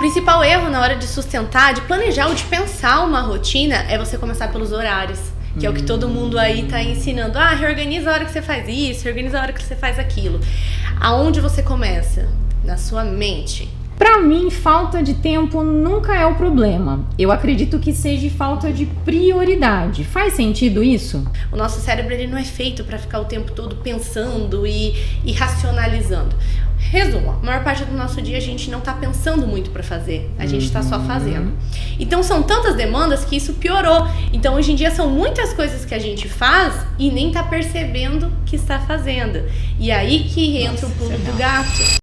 principal erro na hora de sustentar, de planejar ou de pensar uma rotina é você começar pelos horários. Que é o que todo mundo aí tá ensinando. Reorganiza a hora que você faz isso, reorganiza a hora que você faz aquilo. Aonde você começa? Na sua mente. Pra mim, falta de tempo nunca é o problema. Eu acredito que seja falta de prioridade. Faz sentido isso? O nosso cérebro ele não é feito para ficar o tempo todo pensando e racionalizando. Resumo, a maior parte do nosso dia a gente não tá pensando muito para fazer, a gente tá só fazendo. Então são tantas demandas que isso piorou. Então hoje em dia são muitas coisas que a gente faz e nem tá percebendo que está fazendo. E aí que entra o pulo do gato.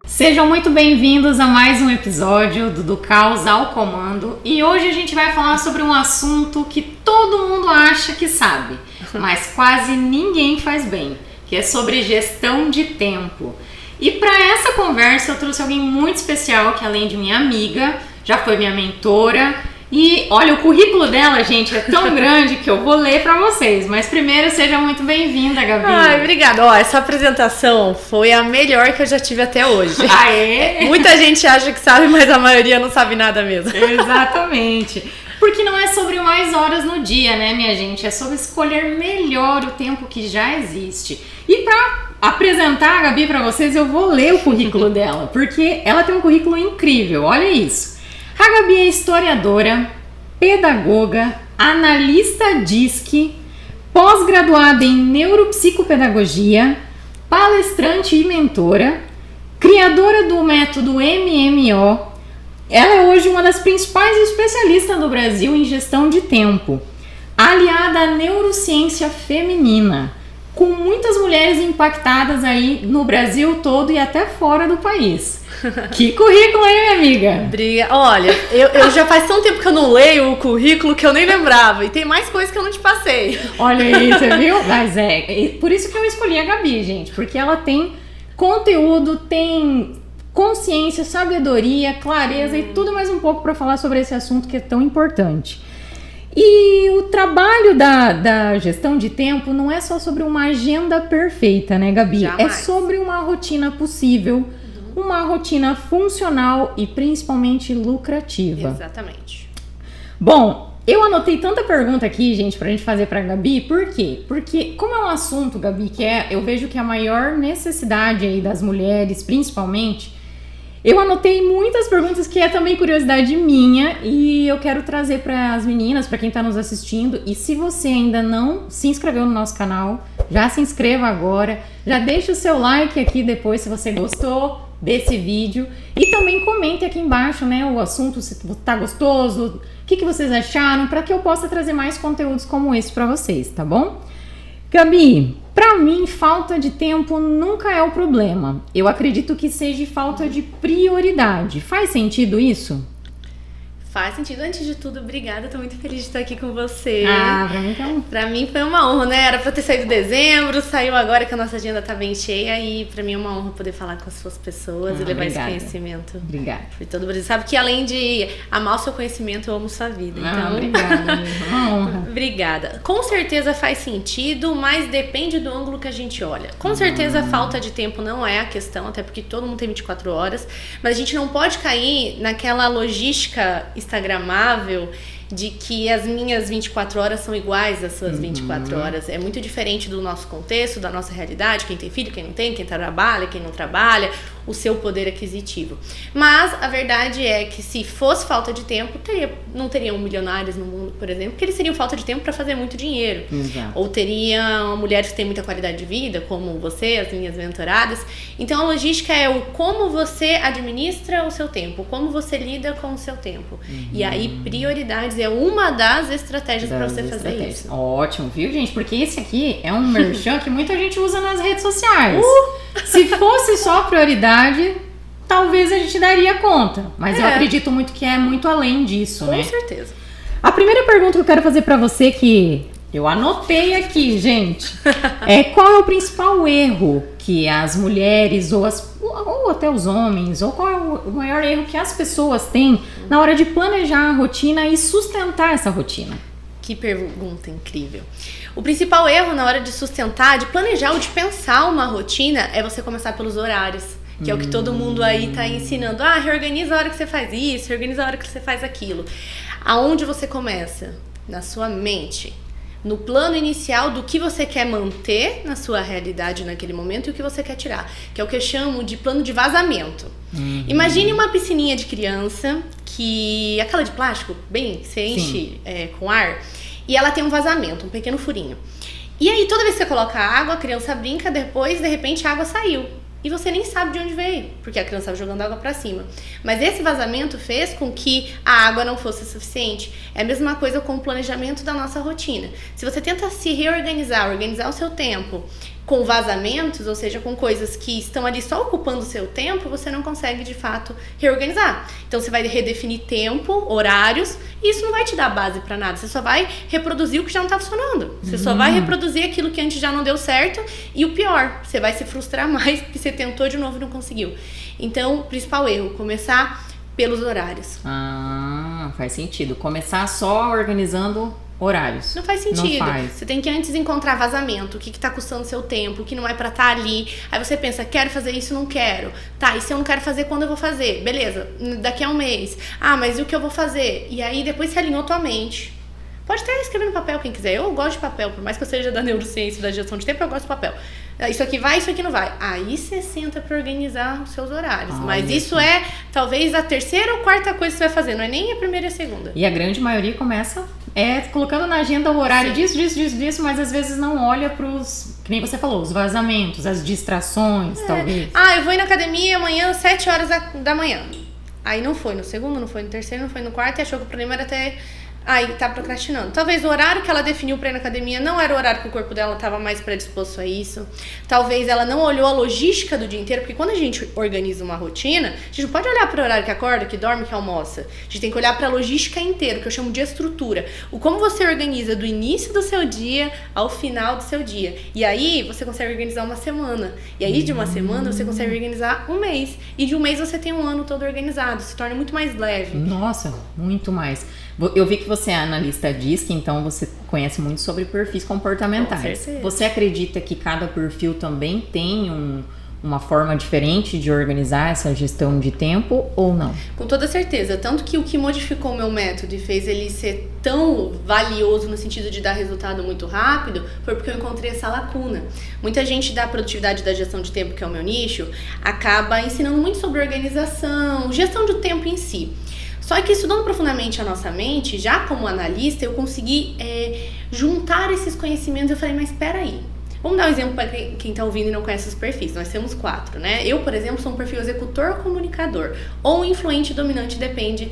Sejam muito bem-vindos a mais um episódio do Caos ao Comando. E hoje a gente vai falar sobre um assunto que todo mundo acha que sabe, mas quase ninguém faz bem, que é sobre gestão de tempo. E para essa conversa eu trouxe alguém muito especial, que além de minha amiga, já foi minha mentora. E olha, o currículo dela, gente, é tão grande que eu vou ler pra vocês. Mas primeiro, seja muito bem-vinda, Gabi. Ai, obrigada. Essa apresentação foi a melhor que eu já tive até hoje. Ah, é? Muita gente acha que sabe, mas a maioria não sabe nada mesmo. Exatamente. Porque não é sobre mais horas no dia, né, minha gente? É sobre escolher melhor o tempo que já existe. E pra apresentar a Gabi pra vocês, eu vou ler o currículo dela. Porque ela tem um currículo incrível, olha isso. A Gabi é historiadora, pedagoga, analista DISC, pós-graduada em neuropsicopedagogia, palestrante e mentora, criadora do método MMO. Ela é hoje uma das principais especialistas do Brasil em gestão de tempo, aliada à neurociência feminina, com muitas mulheres impactadas aí no Brasil todo e até fora do país. Que currículo, hein, minha amiga? Obrigada. Olha, eu já faz tanto tempo que eu não leio o currículo que eu nem lembrava. E tem mais coisas que eu não te passei. Olha aí, você viu? Mas por isso que eu escolhi a Gabi, gente. Porque ela tem conteúdo, tem consciência, sabedoria, clareza e tudo mais um pouco para falar sobre esse assunto que é tão importante. E o trabalho da gestão de tempo não é só sobre uma agenda perfeita, né, Gabi? Jamais. É sobre uma rotina possível, uma rotina funcional e principalmente lucrativa. Exatamente. Bom, eu anotei tanta pergunta aqui, gente, pra gente fazer pra Gabi. Por quê? Porque como é um assunto, Gabi, que eu vejo que é a maior necessidade aí das mulheres, principalmente, eu anotei muitas perguntas que é também curiosidade minha e eu quero trazer para as meninas, para quem tá nos assistindo. E se você ainda não se inscreveu no nosso canal, já se inscreva agora, já deixa o seu like aqui depois se você gostou desse vídeo e também comente aqui embaixo, né, o assunto, se tá gostoso, o que vocês acharam, para que eu possa trazer mais conteúdos como esse para vocês, tá bom? Gabi, pra mim, falta de tempo nunca é o problema. Eu acredito que seja falta de prioridade. Faz sentido isso? Faz sentido. Antes de tudo, obrigada. Tô muito feliz de estar aqui com você. Pra mim então. Pra mim foi uma honra, né? Era pra ter saído em dezembro, saiu agora que a nossa agenda tá bem cheia e pra mim é uma honra poder falar com as suas pessoas e levar esse conhecimento. Obrigada. Por todo o Brasil. Sabe que além de amar o seu conhecimento, eu amo sua vida. Então, obrigada. Uma honra. Obrigada. Com certeza faz sentido, mas depende do ângulo que a gente olha. Com certeza falta de tempo não é a questão, até porque todo mundo tem 24 horas, mas a gente não pode cair naquela logística instagramável de que as minhas 24 horas são iguais às suas 24 horas. É muito diferente do nosso contexto, da nossa realidade, quem tem filho, quem não tem, quem trabalha, quem não trabalha, o seu poder aquisitivo. Mas a verdade é que se fosse falta de tempo, não teriam milionários no mundo, por exemplo, porque eles teriam falta de tempo para fazer muito dinheiro. Exato. Ou teriam mulheres que têm muita qualidade de vida, como você, as minhas mentoradas. Então a logística é o como você administra o seu tempo, como você lida com o seu tempo. E aí prioridades é uma das estratégias para você fazer isso. Ótimo, viu, gente? Porque esse aqui é um merchan que muita gente usa nas redes sociais. Se fosse só prioridade, talvez a gente daria conta. Mas eu acredito muito que é muito além disso, né? Com certeza. A primeira pergunta que eu quero fazer pra você, que eu anotei aqui, gente, é qual é o principal erro que as mulheres ou até os homens, ou qual é o maior erro que as pessoas têm na hora de planejar a rotina e sustentar essa rotina? Que pergunta incrível. O principal erro na hora de sustentar, de planejar ou de pensar uma rotina é você começar pelos horários. Que é o que todo mundo aí tá ensinando. Reorganiza a hora que você faz isso, reorganiza a hora que você faz aquilo. Aonde você começa? Na sua mente. No plano inicial do que você quer manter na sua realidade naquele momento e o que você quer tirar. Que é o que eu chamo de plano de vazamento. Imagine uma piscininha de criança, aquela de plástico, bem, você enche com ar, e ela tem um vazamento, um pequeno furinho. E aí toda vez que você coloca água, a criança brinca, depois de repente a água saiu. E você nem sabe de onde veio, porque a criança estava jogando água para cima. Mas esse vazamento fez com que a água não fosse suficiente. É a mesma coisa com o planejamento da nossa rotina. Se você tenta se reorganizar, organizar o seu tempo com vazamentos, ou seja, com coisas que estão ali só ocupando o seu tempo, você não consegue de fato reorganizar. Então você vai redefinir tempo, horários, e isso não vai te dar base para nada. Você só vai reproduzir o que já não tá funcionando. Você só vai reproduzir aquilo que antes já não deu certo, e o pior, você vai se frustrar mais porque você tentou de novo e não conseguiu. Então, principal erro, começar pelos horários. Faz sentido. Começar só organizando horários. Não faz sentido. Não faz. Você tem que antes encontrar vazamento, o que tá custando seu tempo, o que não é pra estar ali. Aí você pensa, quero fazer isso, não quero. Tá, e se eu não quero fazer, quando eu vou fazer? Beleza, daqui a um mês. Mas e o que eu vou fazer? E aí depois você alinhou tua mente. Pode até escrever no papel quem quiser. Eu gosto de papel, por mais que eu seja da neurociência, da gestão de tempo, eu gosto de papel. Isso aqui vai, isso aqui não vai. Aí você senta pra organizar os seus horários. Mas isso é talvez a terceira ou quarta coisa que você vai fazer, não é nem a primeira e a segunda. E a grande maioria começa colocando na agenda o horário disso, mas às vezes não olha pros, que nem você falou, os vazamentos, as distrações, talvez. Eu vou ir na academia amanhã, 7 horas da manhã. Aí não foi no segundo, não foi no terceiro, não foi no quarto e achou que o problema era até... Aí tá procrastinando. Talvez o horário que ela definiu pra ir na academia não era o horário que o corpo dela estava mais predisposto a isso. Talvez ela não olhou a logística do dia inteiro, porque quando a gente organiza uma rotina, a gente não pode olhar para o horário que acorda, que dorme, que almoça. A gente tem que olhar para a logística inteira, que eu chamo de estrutura. O como você organiza do início do seu dia ao final do seu dia. E aí você consegue organizar uma semana. E aí de uma semana você consegue organizar um mês. E de um mês você tem um ano todo organizado. Se torna muito mais leve. Nossa, muito mais. Eu vi que você é analista DISC, então você conhece muito sobre perfis comportamentais. Com certeza. Você acredita que cada perfil também tem uma forma diferente de organizar essa gestão de tempo ou não? Com toda certeza. Tanto que o que modificou o meu método e fez ele ser tão valioso no sentido de dar resultado muito rápido foi porque eu encontrei essa lacuna. Muita gente da produtividade da gestão de tempo, que é o meu nicho, acaba ensinando muito sobre organização, gestão do tempo em si. Só que estudando profundamente a nossa mente, já como analista, eu consegui juntar esses conhecimentos. Eu falei, mas espera aí. Vamos dar um exemplo para quem está ouvindo e não conhece os perfis. Nós temos 4, né? Eu, por exemplo, sou um perfil executor-comunicador ou influente dominante, depende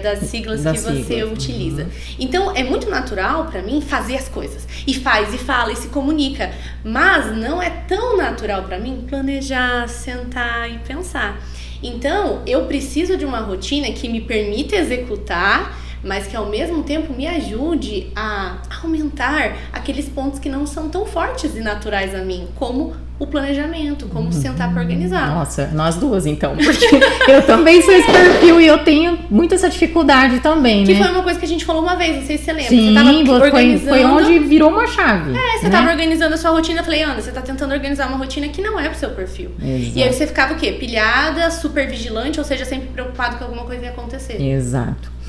das siglas que você utiliza. Então, é muito natural para mim fazer as coisas. E faz, e fala, e se comunica. Mas não é tão natural para mim planejar, sentar e pensar. Então, eu preciso de uma rotina que me permita executar, mas que ao mesmo tempo me ajude a aumentar aqueles pontos que não são tão fortes e naturais a mim, como o planejamento, como sentar para organizar. Nossa, nós duas então, porque eu também sou esse perfil e eu tenho muito essa dificuldade também, né? Que foi uma coisa que a gente falou uma vez, não sei se você lembra. Sim, você tava organizando... foi onde virou uma chave. Você tava organizando a sua rotina, eu falei, Ana, você tá tentando organizar uma rotina que não é pro seu perfil. Exato. E aí você ficava o quê? Pilhada, super vigilante, ou seja, sempre preocupado que alguma coisa ia acontecer. Exato.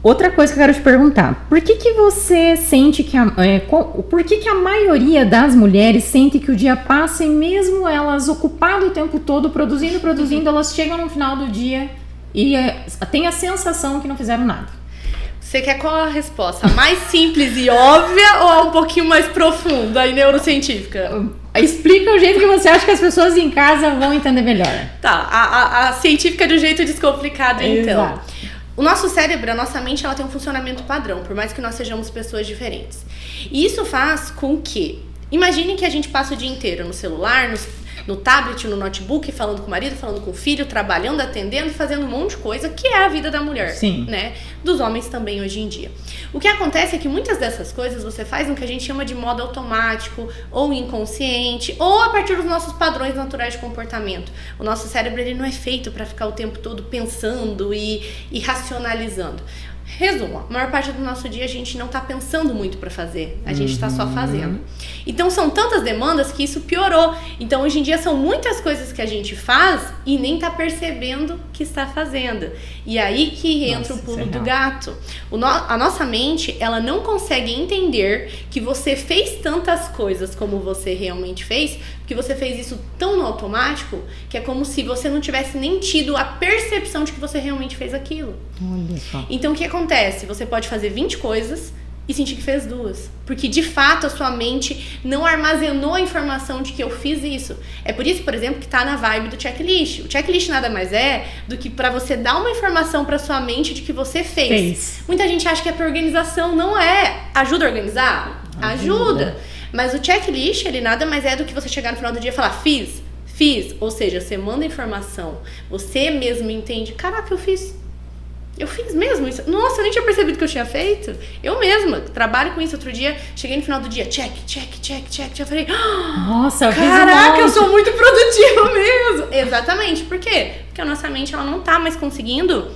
Outra coisa que eu quero te perguntar, por que você sente que por que a maioria das mulheres sente que o dia passa e mesmo elas ocupadas o tempo todo produzindo, elas chegam no final do dia e têm a sensação que não fizeram nada? Você quer qual a resposta? A mais simples e óbvia ou a um pouquinho mais profunda e neurocientífica? Explica o jeito que você acha que as pessoas em casa vão entender melhor. Tá, a científica de um jeito descomplicado, então. Exato. O nosso cérebro, a nossa mente, ela tem um funcionamento padrão, por mais que nós sejamos pessoas diferentes. E isso faz com que, imagine que a gente passa o dia inteiro no celular, no tablet, no notebook, falando com o marido, falando com o filho, trabalhando, atendendo, fazendo um monte de coisa, que é a vida da mulher. Sim. Né? Dos homens também hoje em dia. O que acontece é que muitas dessas coisas você faz no que a gente chama de modo automático, ou inconsciente, ou a partir dos nossos padrões naturais de comportamento. O nosso cérebro ele não é feito para ficar o tempo todo pensando e racionalizando. Resumo, a maior parte do nosso dia a gente não tá pensando muito pra fazer, a gente tá só fazendo. Então são tantas demandas que isso piorou. Então hoje em dia são muitas coisas que a gente faz e nem tá percebendo que está fazendo. E aí que entra o pulo do gato. A nossa mente, ela não consegue entender que você fez tantas coisas como você realmente fez, porque você fez isso tão no automático, que é como se você não tivesse nem tido a percepção de que você realmente fez aquilo. Olha só. Então o que acontece? Você pode fazer 20 coisas e sentir que fez 2. Porque de fato a sua mente não armazenou a informação de que eu fiz isso. É por isso, por exemplo, que tá na vibe do checklist. O checklist nada mais é do que para você dar uma informação para sua mente de que você fez. Muita gente acha que é pra organização, não é. Ajuda a organizar? Ajuda. Mas o checklist, ele nada mais é do que você chegar no final do dia e falar, fiz. Ou seja, você manda informação, você mesmo entende, caraca, eu fiz mesmo isso. Nossa, eu nem tinha percebido que eu tinha feito. Eu mesma trabalho com isso. Outro dia, cheguei no final do dia, check. Eu falei, nossa, caraca, eu sou muito produtiva mesmo. Exatamente. Por quê? Porque a nossa mente, ela não tá mais conseguindo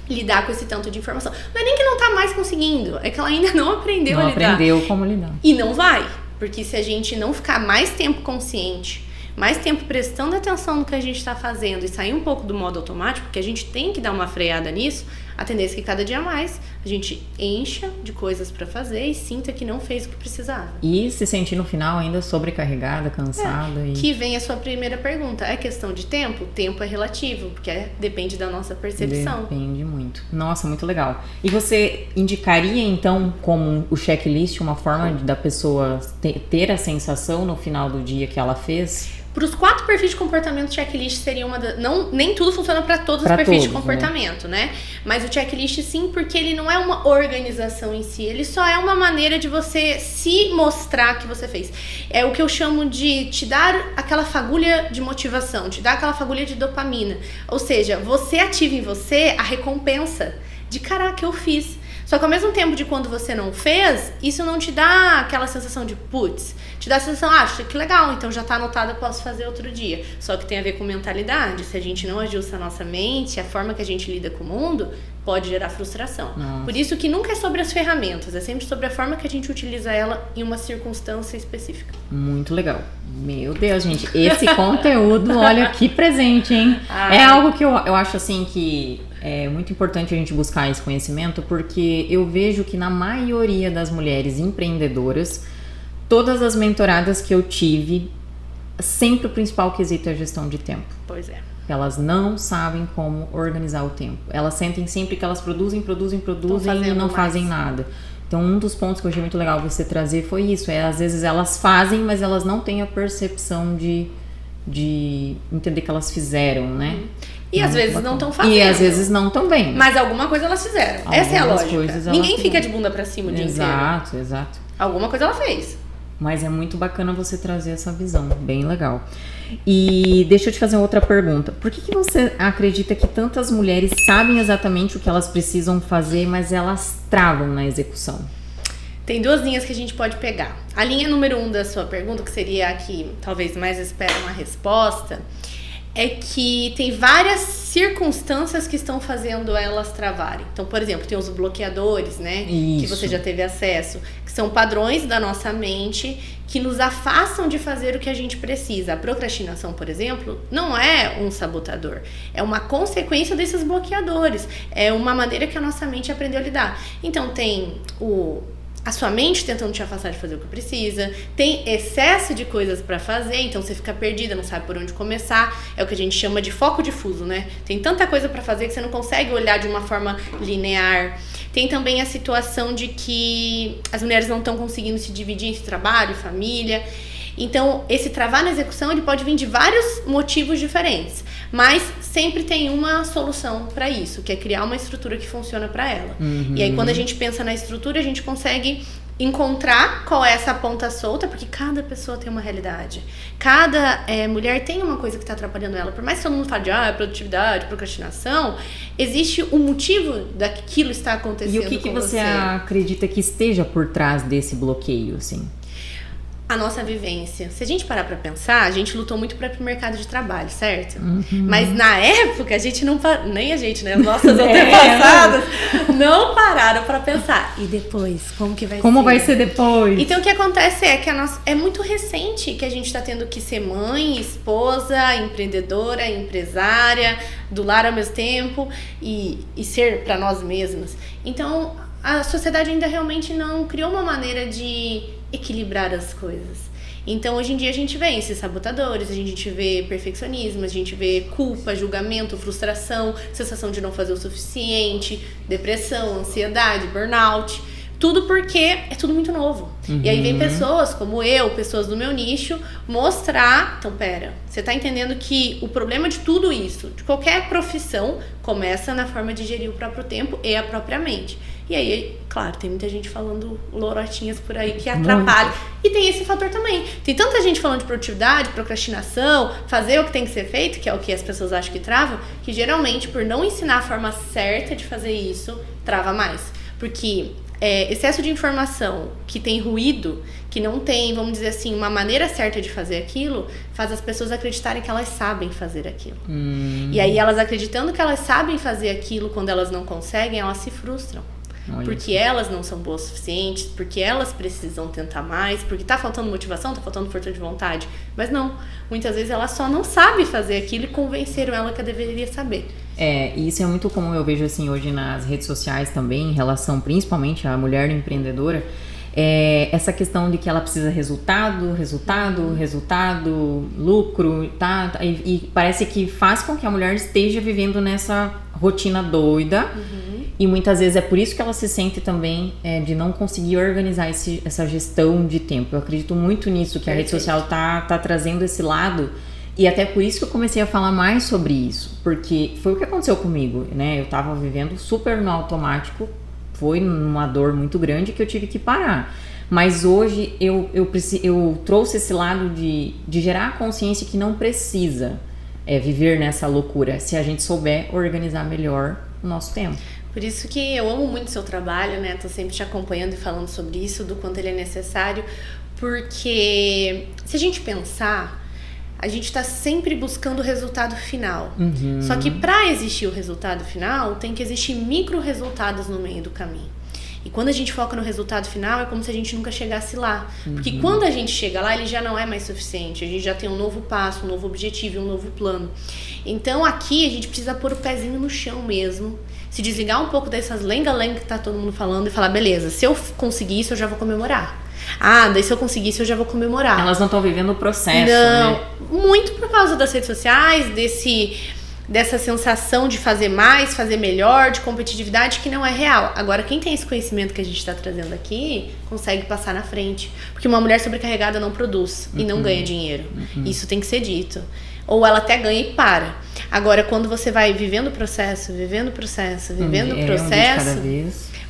lidar com esse tanto de informação. Não é nem que não tá mais conseguindo, é que ela ainda não aprendeu a lidar. Não aprendeu como lidar. E não vai. Porque se a gente não ficar mais tempo consciente, mais tempo prestando atenção no que a gente está fazendo e sair um pouco do modo automático, porque a gente tem que dar uma freada nisso, a tendência é que cada dia mais a gente encha de coisas para fazer e sinta que não fez o que precisava. E se sentir no final ainda sobrecarregada, cansada. Que vem a sua primeira pergunta. É questão de tempo? Tempo é relativo, porque depende da nossa percepção. Depende muito. Nossa, muito legal. E você indicaria então como o checklist uma forma da pessoa ter a sensação no final do dia que ela fez? Para os 4 perfis de comportamento, o checklist seria uma das... Nem tudo funciona para todos os perfis de comportamento, né? Mas o checklist sim, porque ele não é uma organização em si. Ele só é uma maneira de você se mostrar que você fez. É o que eu chamo de te dar aquela fagulha de motivação, te dar aquela fagulha de dopamina. Ou seja, você ativa em você a recompensa de caraca, eu fiz. Só que ao mesmo tempo de quando você não fez, isso não te dá aquela sensação de putz, te dá a sensação, que legal, então já tá anotado, eu posso fazer outro dia. Só que tem a ver com mentalidade. Se a gente não ajusta a nossa mente, a forma que a gente lida com o mundo, pode gerar frustração. Nossa. Por isso que nunca é sobre as ferramentas, é sempre sobre a forma que a gente utiliza ela em uma circunstância específica. Muito legal. Meu Deus, gente, esse conteúdo, olha que presente, hein? É algo que eu acho assim que é muito importante a gente buscar esse conhecimento, porque eu vejo que na maioria das mulheres empreendedoras, todas as mentoradas que eu tive, sempre o principal quesito é a gestão de tempo. Pois é. Elas não sabem como organizar o tempo. Elas sentem sempre que elas produzem e não fazem nada. Então, um dos pontos que eu achei muito legal você trazer foi isso. Às vezes elas fazem, mas elas não têm a percepção de entender que elas fizeram, né? E às vezes não estão fazendo. E às vezes não também. Mas alguma coisa elas fizeram. Essa é a lógica. Ninguém fica de bunda pra cima o dia inteiro. Exato. Alguma coisa ela fez. Mas é muito bacana você trazer essa visão, bem legal. E deixa eu te fazer outra pergunta. Por que você acredita que tantas mulheres sabem exatamente o que elas precisam fazer, mas elas travam na execução? Tem 2 linhas que a gente pode pegar. A linha número 1 da sua pergunta, que seria a que talvez mais espera uma resposta, é que tem várias circunstâncias que estão fazendo elas travarem. Então, por exemplo, tem os bloqueadores, né? Isso. Que você já teve acesso, que são padrões da nossa mente que nos afastam de fazer o que a gente precisa. A procrastinação, por exemplo, não é um sabotador. É uma consequência desses bloqueadores. É uma maneira que a nossa mente aprendeu a lidar. Então, tem a sua mente tentando te afastar de fazer o que precisa, tem excesso de coisas pra fazer, então você fica perdida, não sabe por onde começar, é o que a gente chama de foco difuso, né? Tem tanta coisa pra fazer que você não consegue olhar de uma forma linear. Tem também a situação de que as mulheres não estão conseguindo se dividir entre trabalho e família. Então, esse travar na execução, ele pode vir de vários motivos diferentes, mas sempre tem uma solução para isso, que é criar uma estrutura que funciona para ela. E aí, quando a gente pensa na estrutura, a gente consegue encontrar qual é essa ponta solta, porque cada pessoa tem uma realidade. Cada mulher tem uma coisa que está atrapalhando ela. Por mais que todo mundo fale de produtividade, procrastinação, existe um motivo daquilo estar acontecendo. E o que você acredita que esteja por trás desse bloqueio, assim? a nossa vivência. Se a gente parar pra pensar, a gente lutou muito para ir pro mercado de trabalho, certo? Mas na época, a gente não... Nem a gente, né? As nossas antepassadas não pararam pra pensar. E depois? Como que vai ser? Como vai ser depois? Então, o que acontece é que é muito recente que a gente tá tendo que ser mãe, esposa, empreendedora, empresária, do lar ao mesmo tempo e ser pra nós mesmas. Então, a sociedade ainda realmente não criou uma maneira de equilibrar as coisas. Então, hoje em dia, a gente vê esses sabotadores, a gente vê perfeccionismo, a gente vê culpa, julgamento, frustração, sensação de não fazer o suficiente, depressão, ansiedade, burnout. Tudo porque é tudo muito novo. E aí vem pessoas como eu, pessoas do meu nicho, mostrar... Então, pera, você tá entendendo que o problema de tudo isso, de qualquer profissão, começa na forma de gerir o próprio tempo e a própria mente. E aí, claro, tem muita gente falando lorotinhas por aí que atrapalha. E tem esse fator também. Tem tanta gente falando de produtividade, procrastinação, fazer o que tem que ser feito, que é o que as pessoas acham que travam, que geralmente, por não ensinar a forma certa de fazer isso, trava mais. Porque excesso de informação que tem ruído, que não tem, vamos dizer assim, uma maneira certa de fazer aquilo, faz as pessoas acreditarem que elas sabem fazer aquilo. E aí, elas acreditando que elas sabem fazer aquilo, quando elas não conseguem, elas se frustram. Porque elas não são boas o suficientes, porque elas precisam tentar mais, porque tá faltando motivação, tá faltando força de vontade. Mas não, muitas vezes ela só não sabe fazer aquilo e convenceram ela que ela deveria saber. E isso é muito comum, eu vejo assim hoje nas redes sociais também, em relação principalmente à mulher empreendedora, essa questão de que ela precisa resultado, lucro, tá? E parece que faz com que a mulher esteja vivendo nessa rotina doida. E muitas vezes é por isso que ela se sente também de não conseguir organizar essa gestão de tempo. Eu acredito muito nisso, que a rede social tá trazendo esse lado. E até por isso que eu comecei a falar mais sobre isso. Porque foi o que aconteceu comigo, né? Eu tava vivendo super no automático. Foi uma dor muito grande que eu tive que parar. Mas hoje eu trouxe esse lado de gerar a consciência que não precisa viver nessa loucura, se a gente souber organizar melhor o nosso tempo. Por isso que eu amo muito o seu trabalho, né? Tô sempre te acompanhando e falando sobre isso, do quanto ele é necessário. Porque se a gente pensar, a gente tá sempre buscando o resultado final. Só que para existir o resultado final, tem que existir micro resultados no meio do caminho. E quando a gente foca no resultado final, é como se a gente nunca chegasse lá. Porque quando a gente chega lá, ele já não é mais suficiente. A gente já tem um novo passo, um novo objetivo, um novo plano. Então aqui a gente precisa pôr o pezinho no chão mesmo. Se desligar um pouco dessas lenga-lenga que tá todo mundo falando e falar, beleza, se eu conseguir isso, eu já vou comemorar. Daí se eu conseguir isso, eu já vou comemorar. Elas não estão vivendo o processo, não, né? Muito por causa das redes sociais, dessa sensação de fazer mais, fazer melhor, de competitividade que não é real. Agora, quem tem esse conhecimento que a gente está trazendo aqui, consegue passar na frente. Porque uma mulher sobrecarregada não produz e não ganha dinheiro. Isso tem que ser dito. Ou ela até ganha e para. Agora, quando você vai vivendo o processo,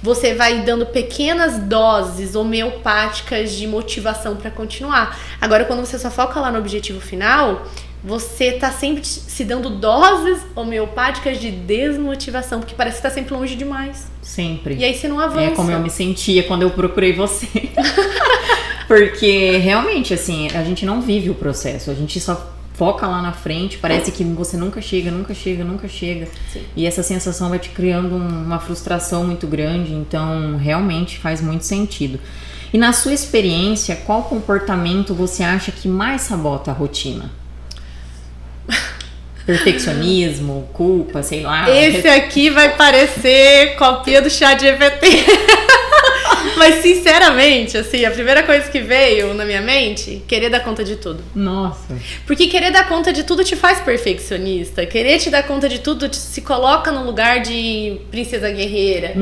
você vai dando pequenas doses homeopáticas de motivação para continuar. Agora, quando você só foca lá no objetivo final, você tá sempre se dando doses homeopáticas de desmotivação, porque parece que tá sempre longe demais. Sempre. E aí você não avança. É como eu me sentia quando eu procurei você. Porque realmente, assim, a gente não vive o processo, a gente só foca lá na frente, parece que você nunca chega. Sim. E essa sensação vai te criando uma frustração muito grande, então realmente faz muito sentido. E na sua experiência, qual comportamento você acha que mais sabota a rotina? Perfeccionismo, culpa, sei lá. Esse aqui vai parecer cópia do ChatGPT. Mas sinceramente, assim, a primeira coisa que veio na minha mente, querer dar conta de tudo. Nossa. Porque querer dar conta de tudo te faz perfeccionista. Querer te dar conta de tudo se coloca no lugar de princesa guerreira.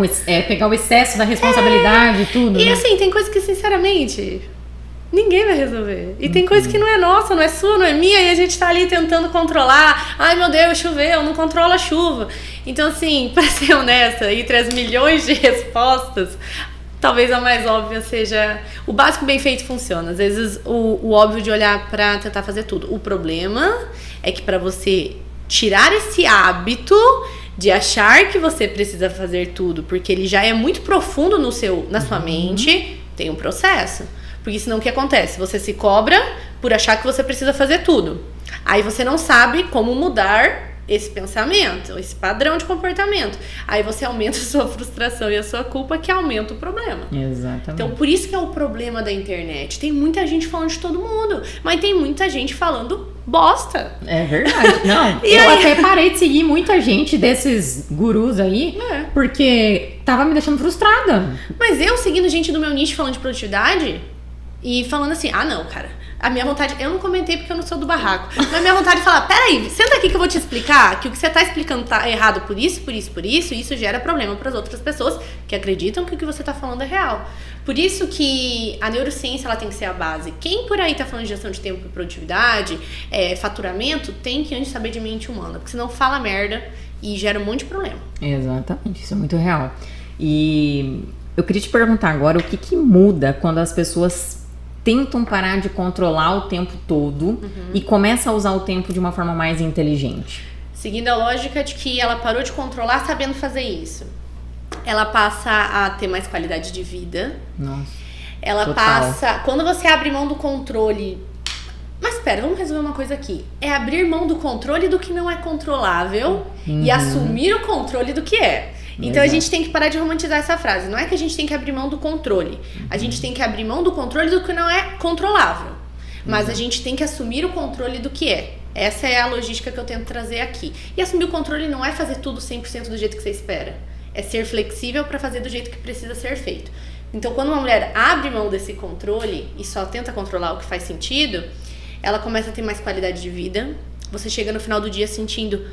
Pegar o excesso da responsabilidade e tudo. E né? assim, tem coisa que sinceramente ninguém vai resolver. E tem coisa que não é nossa, não é sua, não é minha, e a gente tá ali tentando controlar. Ai, meu Deus, choveu, não controla a chuva. Então, assim, pra ser honesta, entre as milhões de respostas, talvez a mais óbvia seja... O básico bem feito funciona. Às vezes, o óbvio de olhar pra tentar fazer tudo. O problema é que pra você tirar esse hábito de achar que você precisa fazer tudo, porque ele já é muito profundo na sua mente, tem um processo. Porque senão o que acontece? Você se cobra por achar que você precisa fazer tudo. Aí você não sabe como mudar esse pensamento, esse padrão de comportamento. Aí você aumenta a sua frustração e a sua culpa, que aumenta o problema. Exatamente. Então, por isso que é o problema da internet. Tem muita gente falando de todo mundo, mas tem muita gente falando bosta. É verdade. Não, eu até parei de seguir muita gente desses gurus aí, porque tava me deixando frustrada. Mas eu seguindo gente do meu nicho falando de produtividade e falando assim, não, cara, a minha vontade, eu não comentei porque eu não sou do barraco, mas a minha vontade de falar, peraí, senta aqui que eu vou te explicar que o que você tá explicando tá errado por isso, e isso gera problema para as outras pessoas que acreditam que o que você tá falando é real. Por isso que a neurociência, ela tem que ser a base. Quem por aí tá falando de gestão de tempo e produtividade, faturamento, tem que antes saber de mente humana, porque senão fala merda e gera um monte de problema. Exatamente, isso é muito real. E eu queria te perguntar agora, o que muda quando as pessoas tentam parar de controlar o tempo todo e começam a usar o tempo de uma forma mais inteligente? Seguindo a lógica de que ela parou de controlar sabendo fazer isso. Ela passa a ter mais qualidade de vida. Nossa. Ela total. passa... Quando você abre mão do controle... Mas espera, vamos resolver uma coisa aqui. É abrir mão do controle do que não é controlável e assumir o controle do que é. Então, a gente tem que parar de romantizar essa frase. Não é que a gente tem que abrir mão do controle. A gente tem que abrir mão do controle do que não é controlável. Mas a gente tem que assumir o controle do que é. Essa é a logística que eu tento trazer aqui. E assumir o controle não é fazer tudo 100% do jeito que você espera. É ser flexível para fazer do jeito que precisa ser feito. Então, quando uma mulher abre mão desse controle e só tenta controlar o que faz sentido, ela começa a ter mais qualidade de vida. Você chega no final do dia sentindo...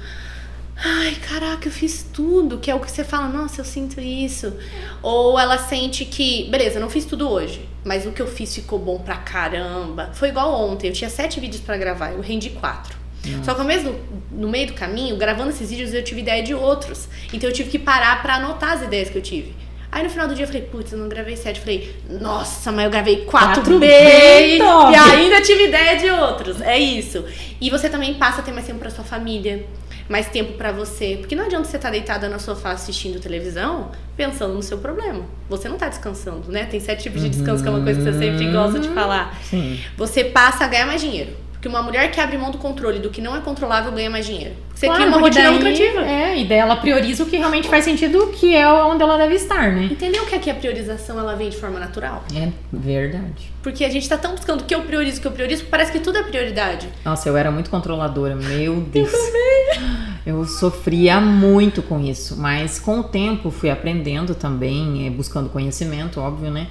Ai, caraca, eu fiz tudo, que é o que você fala, nossa, eu sinto isso. Ou ela sente que, beleza, eu não fiz tudo hoje, mas o que eu fiz ficou bom pra caramba. Foi igual ontem, eu tinha 7 vídeos pra gravar, eu rendi 4. Só que mesmo no meio do caminho, gravando esses vídeos, eu tive ideia de outros. Então eu tive que parar pra anotar as ideias que eu tive. Aí no final do dia eu falei, putz, eu não gravei 7. Eu falei, nossa, mas eu gravei 4 bem e ainda tive ideia de outros. É isso. E você também passa a ter mais tempo pra sua família, mais tempo pra você. Porque não adianta você estar deitada no sofá assistindo televisão, pensando no seu problema. Você não tá descansando, né? Tem 7 tipos de descanso, que é uma coisa que você sempre gosta de falar. Sim. Você passa a ganhar mais dinheiro. Porque uma mulher que abre mão do controle do que não é controlável ganha mais dinheiro. Você cria uma rotina lucrativa. E daí ela prioriza o que realmente faz sentido, que é onde ela deve estar, né? Entendeu que aqui a priorização ela vem de forma natural? É verdade. Porque a gente tá tão buscando o que eu priorizo, parece que tudo é prioridade. Nossa, eu era muito controladora, meu Deus. Eu sofria muito com isso, mas com o tempo fui aprendendo também, buscando conhecimento, óbvio, né?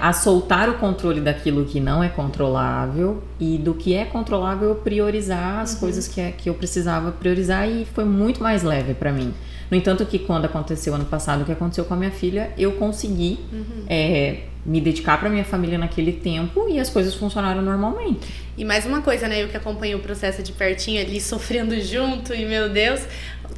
A soltar o controle daquilo que não é controlável e do que é controlável eu priorizar as coisas que eu precisava priorizar, e foi muito mais leve pra mim. No entanto, que quando aconteceu ano passado, o que aconteceu com a minha filha, eu consegui me dedicar pra minha família naquele tempo e as coisas funcionaram normalmente. E mais uma coisa, né? Eu que acompanhei o processo de pertinho ali, sofrendo junto, e meu Deus,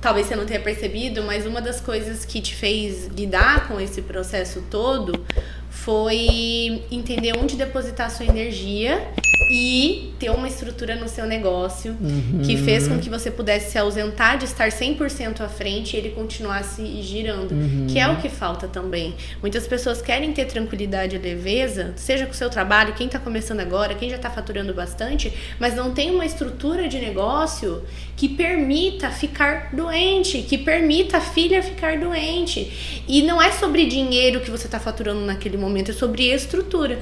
talvez você não tenha percebido, mas uma das coisas que te fez lidar com esse processo todo foi entender onde depositar a sua energia e ter uma estrutura no seu negócio que fez com que você pudesse se ausentar de estar 100% à frente e ele continuasse girando, que é o que falta também. Muitas pessoas querem ter tranquilidade e leveza, seja com o seu trabalho, quem está começando agora, quem já está faturando bastante, mas não tem uma estrutura de negócio que permita ficar doente, que permita a filha ficar doente. E não é sobre dinheiro que você está faturando naquele momento, é sobre estrutura.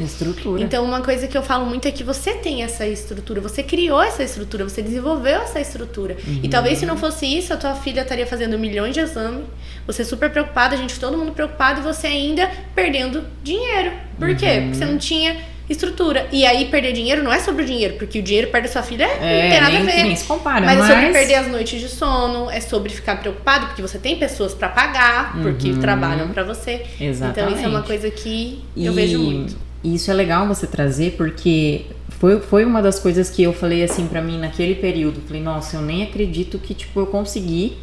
Então, uma coisa que eu falo muito é que você tem essa estrutura, você criou essa estrutura, você desenvolveu essa estrutura. E talvez se não fosse isso, a tua filha estaria fazendo milhões de exames, você super preocupada, todo mundo preocupado, e você ainda perdendo dinheiro. Por quê? Porque você não tinha estrutura. E aí perder dinheiro não é sobre o dinheiro, porque o dinheiro perto da sua filha não tem nada a ver. Nem se compara, mas é sobre perder as noites de sono, é sobre ficar preocupado porque você tem pessoas pra pagar, porque trabalham pra você. Exatamente. Então isso é uma coisa que eu vejo muito. E isso é legal você trazer, porque foi uma das coisas que eu falei assim pra mim naquele período. Falei, nossa, eu nem acredito que eu consegui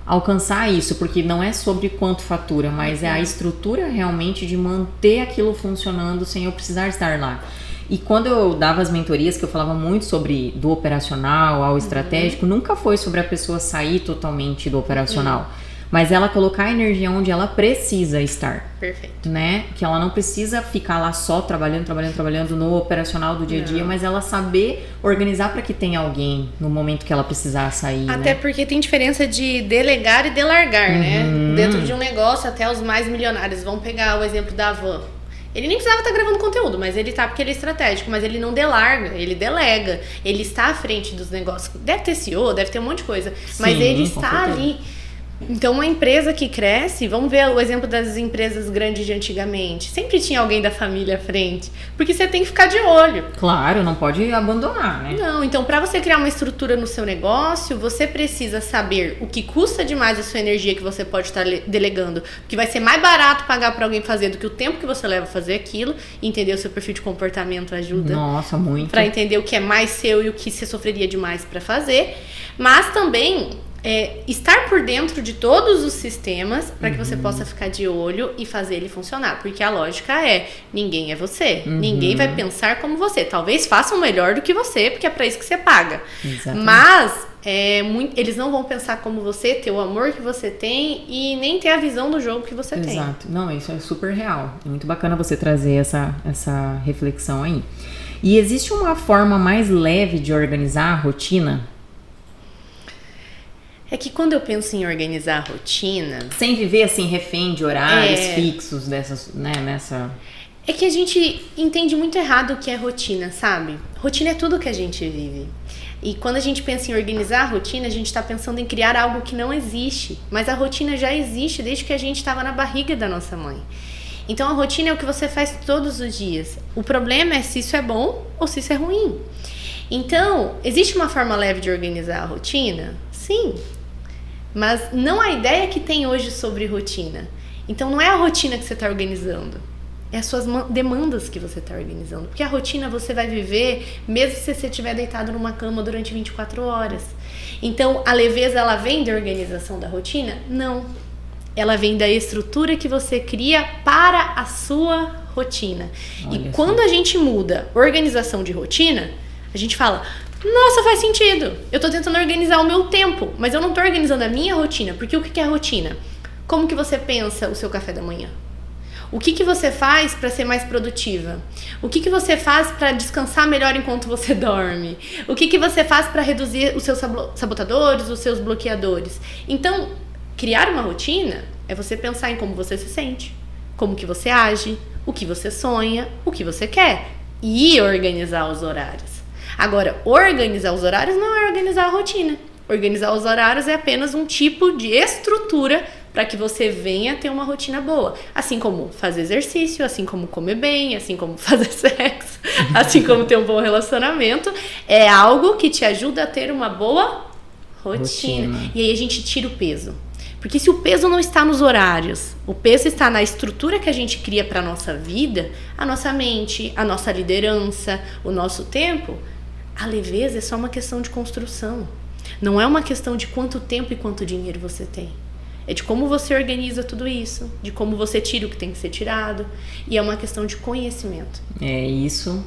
alcançar isso, porque não é sobre quanto fatura, mas é a estrutura realmente de manter aquilo funcionando sem eu precisar estar lá. E quando eu dava as mentorias, que eu falava muito sobre do operacional ao estratégico, nunca foi sobre a pessoa sair totalmente do operacional. mas ela colocar a energia onde ela precisa estar. Perfeito. Né? Que ela não precisa ficar lá só trabalhando no operacional do dia a dia, mas ela saber organizar para que tenha alguém no momento que ela precisar sair. Até porque tem diferença de delegar e delargar, né? Dentro de um negócio, até os mais milionários. Vamos pegar o exemplo da Van. Ele nem precisava estar gravando conteúdo, mas ele tá porque ele é estratégico, mas ele não delarga, ele delega, ele está à frente dos negócios. Deve ter CEO, deve ter um monte de coisa, mas Sim, ele com está certeza. ali. Então, uma empresa que cresce, vamos ver o exemplo das empresas grandes de antigamente. Sempre tinha alguém da família à frente, porque você tem que ficar de olho. Claro, não pode abandonar, né? Não, então para você criar uma estrutura no seu negócio, você precisa saber o que custa demais a sua energia que você pode estar delegando, porque vai ser mais barato pagar para alguém fazer do que o tempo que você leva a fazer aquilo, e entender o seu perfil de comportamento ajuda. Nossa, muito. Para entender o que é mais seu e o que você sofreria demais para fazer, mas também estar por dentro de todos os sistemas para que você possa ficar de olho e fazer ele funcionar, porque a lógica ninguém é você, ninguém vai pensar como você, talvez façam melhor do que você, porque é para isso que você paga. Exatamente. Mas eles não vão pensar como você, ter o amor que você tem e nem ter a visão do jogo que você tem. Exato, não, isso é super real, é muito bacana você trazer essa reflexão aí. E existe uma forma mais leve de organizar a rotina? É que quando eu penso em organizar a rotina... Sem viver assim, refém de horários fixos dessas, né, nessa... É que a gente entende muito errado o que é rotina, sabe? Rotina é tudo que a gente vive. E quando a gente pensa em organizar a rotina, a gente está pensando em criar algo que não existe. Mas a rotina já existe desde que a gente estava na barriga da nossa mãe. Então a rotina é o que você faz todos os dias. O problema é se isso é bom ou se isso é ruim. Então, existe uma forma leve de organizar a rotina? Sim. Mas não a ideia que tem hoje sobre rotina. Então não é a rotina que você está organizando, é as suas demandas que você está organizando. Porque a rotina você vai viver mesmo se você estiver deitado numa cama durante 24 horas. Então a leveza ela vem da organização da rotina? Não. Ela vem da estrutura que você cria para a sua rotina. Olha e quando a gente muda organização de rotina, a gente fala... Nossa, faz sentido. Eu tô tentando organizar o meu tempo, mas eu não tô organizando a minha rotina. Porque o que é a rotina? Como que você pensa o seu café da manhã? O que você faz para ser mais produtiva? O que você faz para descansar melhor enquanto você dorme? O que você faz para reduzir os seus sabotadores, os seus bloqueadores? Então, criar uma rotina é você pensar em como você se sente, como que você age, o que você sonha, o que você quer e organizar os horários. Agora, organizar os horários não é organizar a rotina. Organizar os horários é apenas um tipo de estrutura para que você venha ter uma rotina boa. Assim como fazer exercício, assim como comer bem, assim como fazer sexo, assim como ter um bom relacionamento. É algo que te ajuda a ter uma boa rotina. E aí a gente tira o peso. Porque se o peso não está nos horários, o peso está na estrutura que a gente cria para a nossa vida, a nossa mente, a nossa liderança, o nosso tempo... A leveza é só uma questão de construção. Não é uma questão de quanto tempo e quanto dinheiro você tem. É de como você organiza tudo isso, de como você tira o que tem que ser tirado. E é uma questão de conhecimento. Isso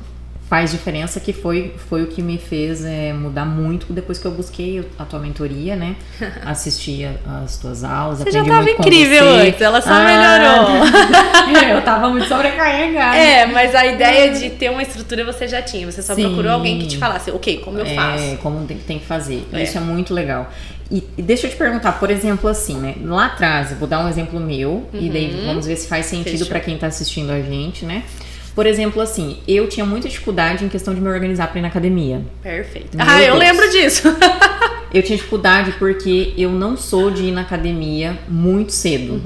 faz diferença, que foi o que me fez mudar muito depois que eu busquei a tua mentoria, né? Assisti as tuas aulas, você aprendi já tava muito incrível com você. Antes, ela só melhorou. Eu tava muito sobrecarregada. Mas a ideia de ter uma estrutura você já tinha. Você só procurou alguém que te falasse, ok, como eu faço? Como tem que fazer. Isso é muito legal. E deixa eu te perguntar, por exemplo, assim, né? Lá atrás, eu vou dar um exemplo meu, e daí vamos ver se faz sentido para quem tá assistindo a gente, né? Por exemplo, assim, eu tinha muita dificuldade em questão de me organizar para ir na academia. Perfeito. Eu lembro disso. Eu tinha dificuldade porque eu não sou de ir na academia muito cedo.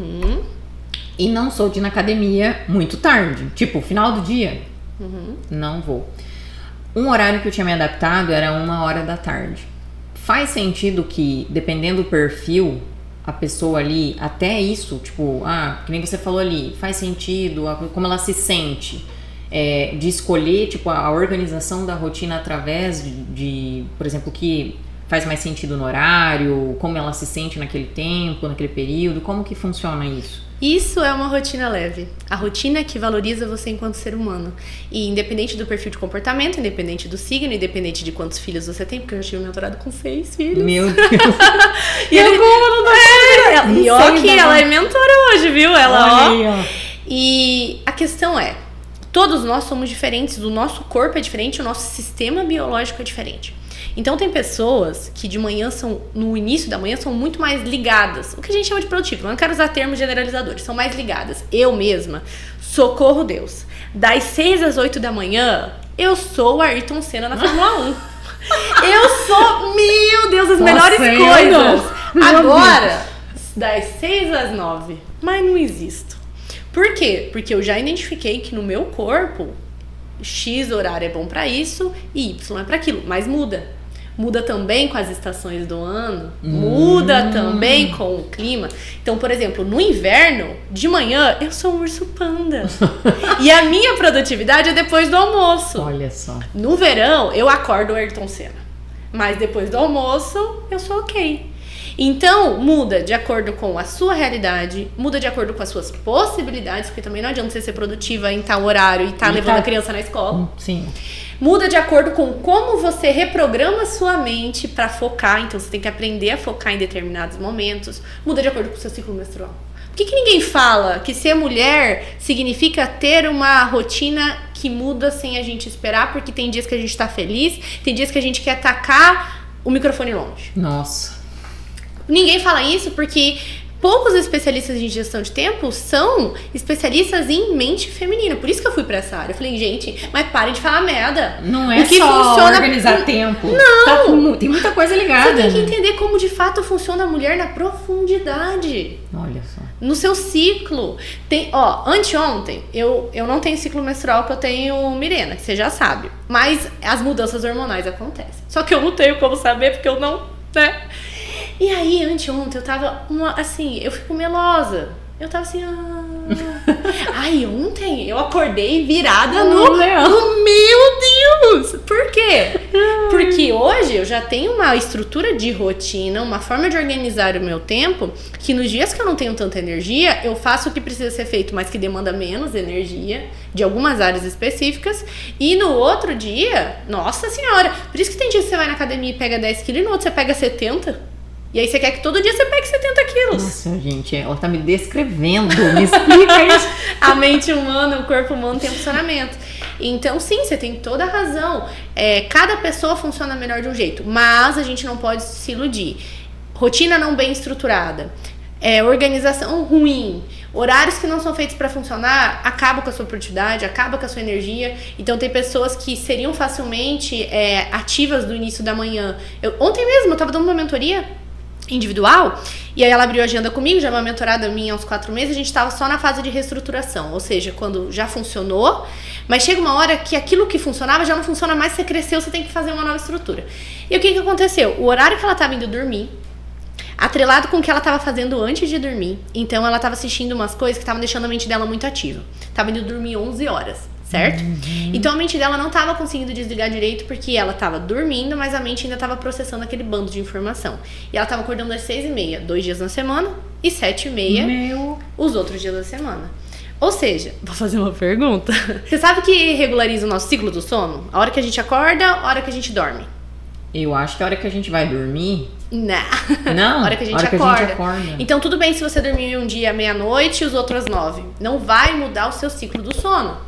E não sou de ir na academia muito tarde. Tipo, final do dia, não vou. Um horário que eu tinha me adaptado era 1h da tarde. Faz sentido que, dependendo do perfil, a pessoa ali, até isso, tipo, que nem você falou ali, faz sentido, como ela se sente. De escolher, tipo, a organização da rotina através de, por exemplo, que faz mais sentido no horário, como ela se sente naquele tempo, naquele período, como que funciona isso? Isso é uma rotina leve. A rotina que valoriza você enquanto ser humano. E independente do perfil de comportamento, independente do signo, independente de quantos filhos você tem, porque eu já tive um mentorado com 6 filhos. Meu Deus! E ele, como não dá E ó que ela é mentora hoje, viu? Ela, Olha aí, ó. E a questão é, todos nós somos diferentes, o nosso corpo é diferente, o nosso sistema biológico é diferente. Então tem pessoas que de manhã no início da manhã, são muito mais ligadas. O que a gente chama de produtivo. Eu não quero usar termos generalizadores, são mais ligadas. Eu mesma, socorro Deus. Das 6 às 8 da manhã, eu sou o Ayrton Senna na Fórmula 1. Eu sou, meu Deus, as melhores coisas. Agora, das 6 às 9, mas não existo. Por quê? Porque eu já identifiquei que no meu corpo, X horário é bom pra isso e Y é pra aquilo, mas muda. Muda também com as estações do ano, muda também com o clima. Então, por exemplo, no inverno, de manhã, eu sou um urso panda. E a minha produtividade é depois do almoço. Olha só. No verão, eu acordo o Ayrton Senna. Mas depois do almoço, eu sou ok. Então, muda de acordo com a sua realidade, muda de acordo com as suas possibilidades, porque também não adianta você ser produtiva em tal horário e tá levando a criança na escola. Sim. Muda de acordo com como você reprograma a sua mente para focar. Então, você tem que aprender a focar em determinados momentos. Muda de acordo com o seu ciclo menstrual. Por que ninguém fala que ser mulher significa ter uma rotina que muda sem a gente esperar? Porque tem dias que a gente tá feliz, tem dias que a gente quer tacar o microfone longe. Nossa. Ninguém fala isso porque poucos especialistas em gestão de tempo são especialistas em mente feminina. Por isso que eu fui pra essa área. Eu falei, gente, mas parem de falar merda. Não é o que só funciona... organizar tempo. Não! Tem muita coisa ligada. Você tem que entender como de fato funciona a mulher na profundidade. Olha só. No seu ciclo. Anteontem, eu não tenho ciclo menstrual, que eu tenho Mirena, que você já sabe. Mas as mudanças hormonais acontecem. Só que eu não tenho como saber, porque eu não, né? E aí, anteontem, eu tava, eu fico melosa. Eu tava assim, Ai, ontem eu acordei virada no leão. Meu Deus! Por quê? Porque hoje eu já tenho uma estrutura de rotina, uma forma de organizar o meu tempo, que nos dias que eu não tenho tanta energia, eu faço o que precisa ser feito, mas que demanda menos energia, de algumas áreas específicas, e no outro dia, nossa senhora, por isso que tem dia que você vai na academia e pega 10 quilos, e no outro você pega 70. E aí você quer que todo dia você pegue 70 quilos. Nossa, gente, ela tá me descrevendo. Me explica isso. A mente humana, o corpo humano tem um funcionamento. Então, sim, você tem toda a razão. Cada pessoa funciona melhor de um jeito. Mas a gente não pode se iludir. Rotina não bem estruturada. Organização ruim. Horários que não são feitos para funcionar, acaba com a sua produtividade, acaba com a sua energia. Então tem pessoas que seriam facilmente ativas do início da manhã. Ontem mesmo eu tava dando uma mentoria individual, e aí ela abriu a agenda comigo, já é uma mentorada minha há uns 4 meses, a gente tava só na fase de reestruturação, ou seja, quando já funcionou, mas chega uma hora que aquilo que funcionava já não funciona mais, você cresceu, você tem que fazer uma nova estrutura. E o que aconteceu? O horário que ela tava indo dormir, atrelado com o que ela tava fazendo antes de dormir, então ela tava assistindo umas coisas que estavam deixando a mente dela muito ativa, tava indo dormir 11 horas. Certo? Então a mente dela não estava conseguindo desligar direito porque ela estava dormindo, mas a mente ainda estava processando aquele bando de informação. E ela estava acordando às 6h30, 2 dias na semana, e 7h30 os outros dias da semana. Ou seja, vou fazer uma pergunta. Você sabe o que regulariza o nosso ciclo do sono? A hora que a gente acorda, a hora que a gente dorme. Eu acho que a hora que a gente vai dormir... Não, a hora que a gente acorda. Então tudo bem se você dormir um dia à meia-noite e os outros às 9. Não vai mudar o seu ciclo do sono.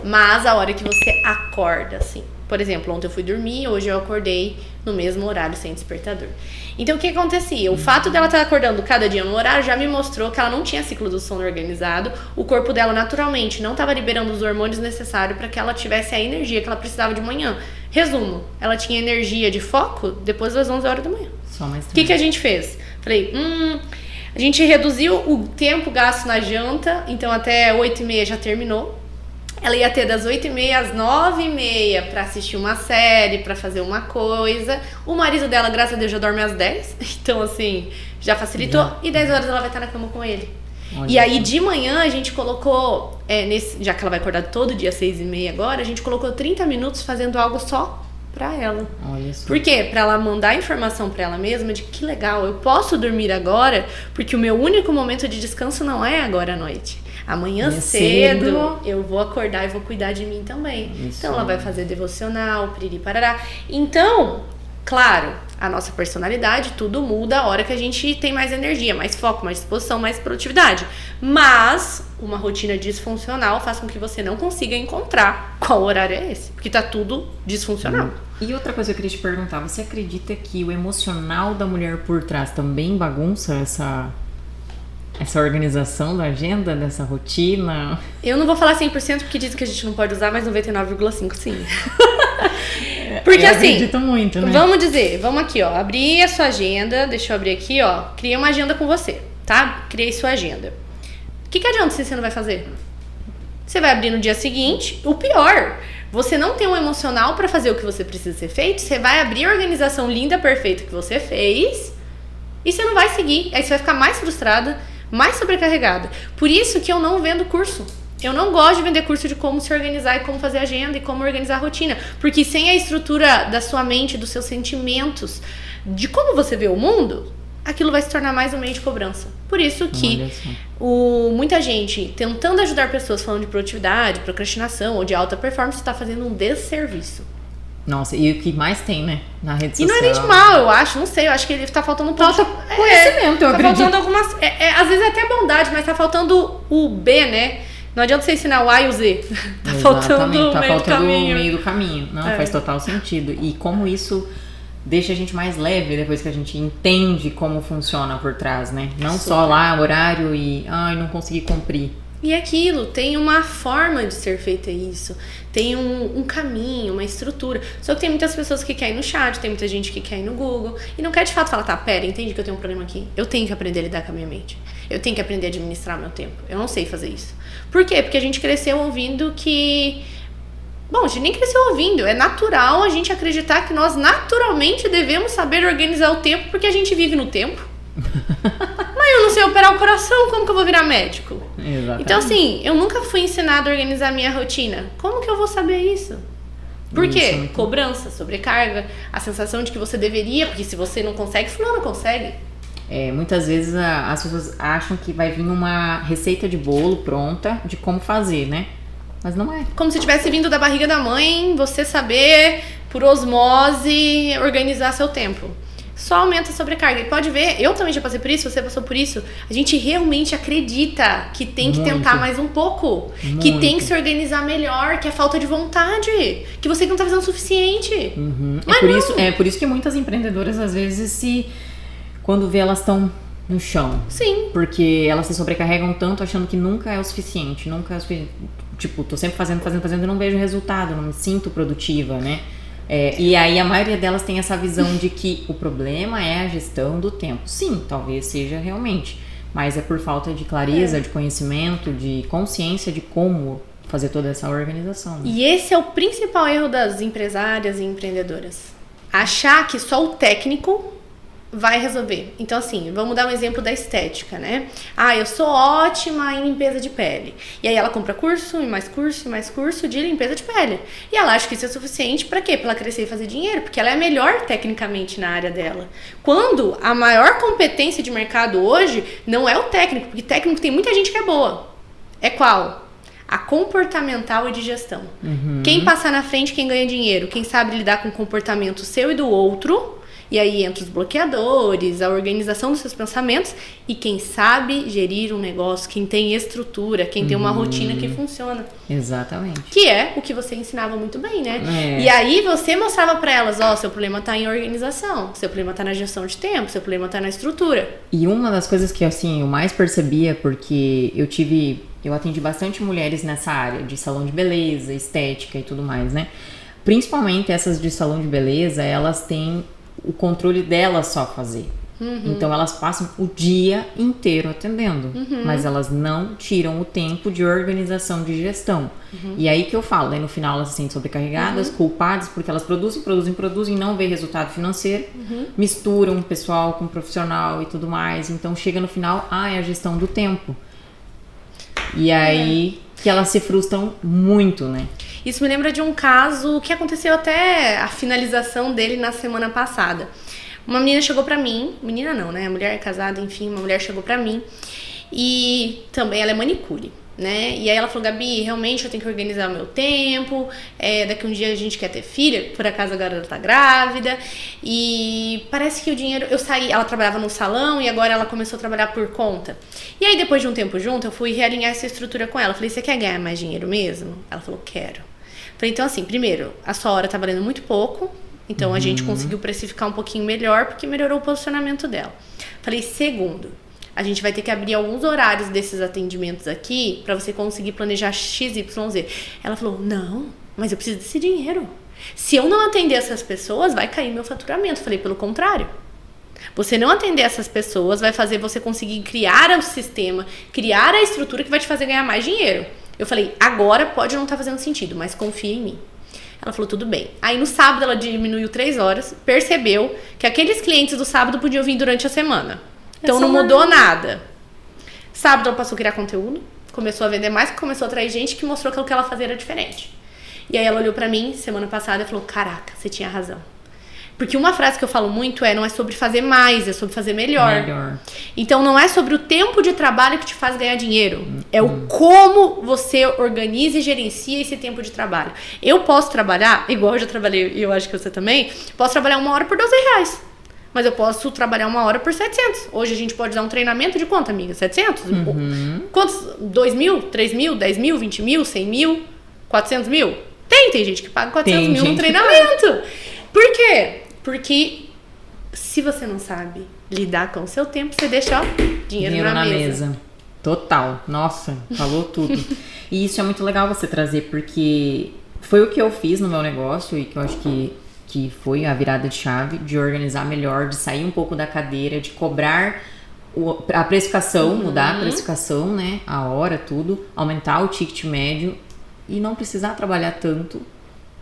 Mas a hora que você acorda, assim. Por exemplo, ontem eu fui dormir, hoje eu acordei no mesmo horário, sem despertador. Então, o que acontecia? O fato dela estar acordando cada dia no horário já me mostrou que ela não tinha ciclo do sono organizado. O corpo dela, naturalmente, não estava liberando os hormônios necessários para que ela tivesse a energia que ela precisava de manhã. Resumo, ela tinha energia de foco depois das 11 horas da manhã. O que a gente fez? Falei, a gente reduziu o tempo gasto na janta, então até 8h30 já terminou. Ela ia ter das 8h30 às 9h30 pra assistir uma série, pra fazer uma coisa. O marido dela, graças a Deus, já dorme às 10. Então, assim, já facilitou. E 10 horas ela vai estar na cama com ele. Olha. E aí, de manhã, a gente colocou, já que ela vai acordar todo dia às 6h30 agora, a gente colocou 30 minutos fazendo algo só pra ela. Olha isso. Por quê? Pra ela mandar informação pra ela mesma de que legal, eu posso dormir agora, porque o meu único momento de descanso não é agora à noite. Amanhã cedo eu vou acordar e vou cuidar de mim também. Isso. Então ela vai fazer devocional, piriri parará. Então, claro, A nossa personalidade, tudo muda a hora que a gente tem mais energia, mais foco, mais disposição, mais produtividade. Mas uma rotina disfuncional faz com que você não consiga encontrar qual horário é esse, porque tá tudo disfuncional. E outra coisa que eu queria te perguntar, você acredita que o emocional da mulher por trás também bagunça essa organização da agenda, dessa rotina? Eu não vou falar 100% porque dizem que a gente não pode usar, mas 99,5% sim. Porque eu assim, acredito muito, né? Vamos aqui, ó, abrir a sua agenda, deixa eu abrir aqui, ó, criei uma agenda com você, tá? Criei sua agenda. O que adianta se você não vai fazer? Você vai abrir no dia seguinte, o pior, você não tem um emocional pra fazer o que você precisa ser feito, você vai abrir a organização linda, perfeita que você fez e você não vai seguir, aí você vai ficar mais frustrada, mais sobrecarregada. Por isso que eu não vendo curso. Eu não gosto de vender curso de como se organizar e como fazer agenda e como organizar a rotina. Porque sem a estrutura da sua mente, dos seus sentimentos, de como você vê o mundo, aquilo vai se tornar mais um meio de cobrança. Por isso que muita gente tentando ajudar pessoas falando de produtividade, procrastinação ou de alta performance está fazendo um desserviço. Nossa, e o que mais tem, né? Na rede social. E não é nem de mal, eu acho, não sei, eu acho que ele tá faltando um pouco. Falta conhecimento, eu acredito. Tá faltando algumas. Às vezes é até bondade, mas tá faltando o B, né? Não adianta você ensinar o A e o Z. Tá faltando o meio do caminho. Não, faz total sentido. E como isso deixa a gente mais leve depois que a gente entende como funciona por trás, né? Não só lá, horário e não consegui cumprir. E aquilo, tem uma forma de ser feita isso. Tem um caminho, uma estrutura. Só que tem muitas pessoas que querem no chat, tem muita gente que quer ir no Google e não quer de fato falar, tá, pera, entende que eu tenho um problema aqui? Eu tenho que aprender a lidar com a minha mente. Eu tenho que aprender a administrar meu tempo. Eu não sei fazer isso. Por quê? Porque a gente cresceu ouvindo que... Bom, a gente nem cresceu ouvindo. É natural a gente acreditar que nós naturalmente devemos saber organizar o tempo porque a gente vive no tempo. Mas eu não sei operar o coração, como que eu vou virar médico? Exatamente. Então assim, eu nunca fui ensinado a organizar a minha rotina. Como que eu vou saber isso? Por quê? Cobrança, sobrecarga, a sensação de que você deveria, porque se você não consegue, fulano consegue. Muitas vezes as pessoas acham que vai vir uma receita de bolo pronta de como fazer, né? Mas não é. Como se tivesse vindo da barriga da mãe, você saber, por osmose, organizar seu tempo. Só aumenta a sobrecarga. E pode ver, eu também já passei por isso, você passou por isso. A gente realmente acredita que tem que tentar mais um pouco. Que tem que se organizar melhor, que é falta de vontade. Que você não tá fazendo o suficiente. Mas é por isso que muitas empreendedoras, às vezes, quando vê, elas estão no chão. Sim. Porque elas se sobrecarregam tanto achando que nunca é o suficiente. Nunca é o suficiente. Tipo, tô sempre fazendo e não vejo resultado, não me sinto produtiva, né? E aí a maioria delas tem essa visão de que o problema é a gestão do tempo. Sim, talvez seja realmente, mas é por falta de clareza, de conhecimento, de consciência de como fazer toda essa organização, né? E esse é o principal erro das empresárias e empreendedoras. Achar que só o técnico vai resolver. Então assim, vamos dar um exemplo da estética, né? Eu sou ótima em limpeza de pele. E aí ela compra curso e mais curso e mais curso de limpeza de pele. E ela acha que isso é suficiente pra quê? Pra ela crescer e fazer dinheiro, porque ela é melhor tecnicamente na área dela. Quando a maior competência de mercado hoje não é o técnico, porque técnico tem muita gente que é boa. É qual? A comportamental e de gestão. Quem passa na frente, quem ganha dinheiro, quem sabe lidar com o comportamento seu e do outro. E aí entra os bloqueadores, a organização dos seus pensamentos e quem sabe gerir um negócio, quem tem estrutura, quem tem uma rotina que funciona. Exatamente. Que é o que você ensinava muito bem, né? E aí você mostrava pra elas, seu problema tá em organização, seu problema tá na gestão de tempo, seu problema tá na estrutura. E uma das coisas que assim eu mais percebia, porque eu atendi bastante mulheres nessa área de salão de beleza, estética e tudo mais, né? Principalmente essas de salão de beleza, elas têm o controle delas só fazer. Então elas passam o dia inteiro atendendo, mas elas não tiram o tempo de organização, de gestão. E aí que eu falo, aí no final elas se sentem sobrecarregadas, culpadas, porque elas produzem, não vê resultado financeiro, misturam pessoal com profissional e tudo mais, então chega no final, é a gestão do tempo. E aí que elas se frustram muito, né? Isso me lembra de um caso que aconteceu até a finalização dele na semana passada. Uma menina chegou pra mim, menina não, né? Mulher casada, enfim, uma mulher chegou pra mim e também ela é manicure. né? E aí ela falou, Gabi, realmente eu tenho que organizar o meu tempo, daqui um dia a gente quer ter filha, por acaso agora ela tá grávida, e parece que o dinheiro, eu saí, ela trabalhava no salão e agora ela começou a trabalhar por conta. E aí depois de um tempo junto, eu fui realinhar essa estrutura com ela, falei, você quer ganhar mais dinheiro mesmo? Ela falou, quero. Falei, então assim, primeiro, a sua hora tá valendo muito pouco, então a gente conseguiu precificar um pouquinho melhor, porque melhorou o posicionamento dela. Falei, segundo, a gente vai ter que abrir alguns horários desses atendimentos aqui pra você conseguir planejar XYZ. Ela falou, não, mas eu preciso desse dinheiro. Se eu não atender essas pessoas, vai cair meu faturamento. Falei, pelo contrário. Você não atender essas pessoas vai fazer você conseguir criar o sistema, criar a estrutura que vai te fazer ganhar mais dinheiro. Eu falei, agora pode não estar fazendo sentido, mas confia em mim. Ela falou, tudo bem. Aí no sábado ela diminuiu 3 horas, percebeu que aqueles clientes do sábado podiam vir durante a semana. Então não mudou nada. Sábado ela passou a criar conteúdo, começou a vender mais, começou a atrair gente que mostrou que o que ela fazia era diferente. E aí ela olhou pra mim semana passada e falou, caraca, você tinha razão. Porque uma frase que eu falo muito não é sobre fazer mais, é sobre fazer melhor. Então não é sobre o tempo de trabalho que te faz ganhar dinheiro. É o como você organiza e gerencia esse tempo de trabalho. Eu posso trabalhar, igual eu já trabalhei, e eu acho que você também, posso trabalhar 1 hora por R$12. Mas eu posso trabalhar 1 hora por 700. Hoje a gente pode dar um treinamento de quanto, amiga? 700? Quantos? 2 mil? 3 mil? 10 mil? 20 mil? 100 mil? 400 mil? Tem gente que paga 400 mil no treinamento. Por quê? Porque se você não sabe lidar com o seu tempo, você deixa, dinheiro na mesa. Total. Nossa, falou tudo. E isso é muito legal você trazer, porque foi o que eu fiz no meu negócio e que eu acho que foi a virada de chave, de organizar melhor, de sair um pouco da cadeira, de cobrar a precificação, mudar a precificação, né? A hora, tudo, aumentar o ticket médio e não precisar trabalhar tanto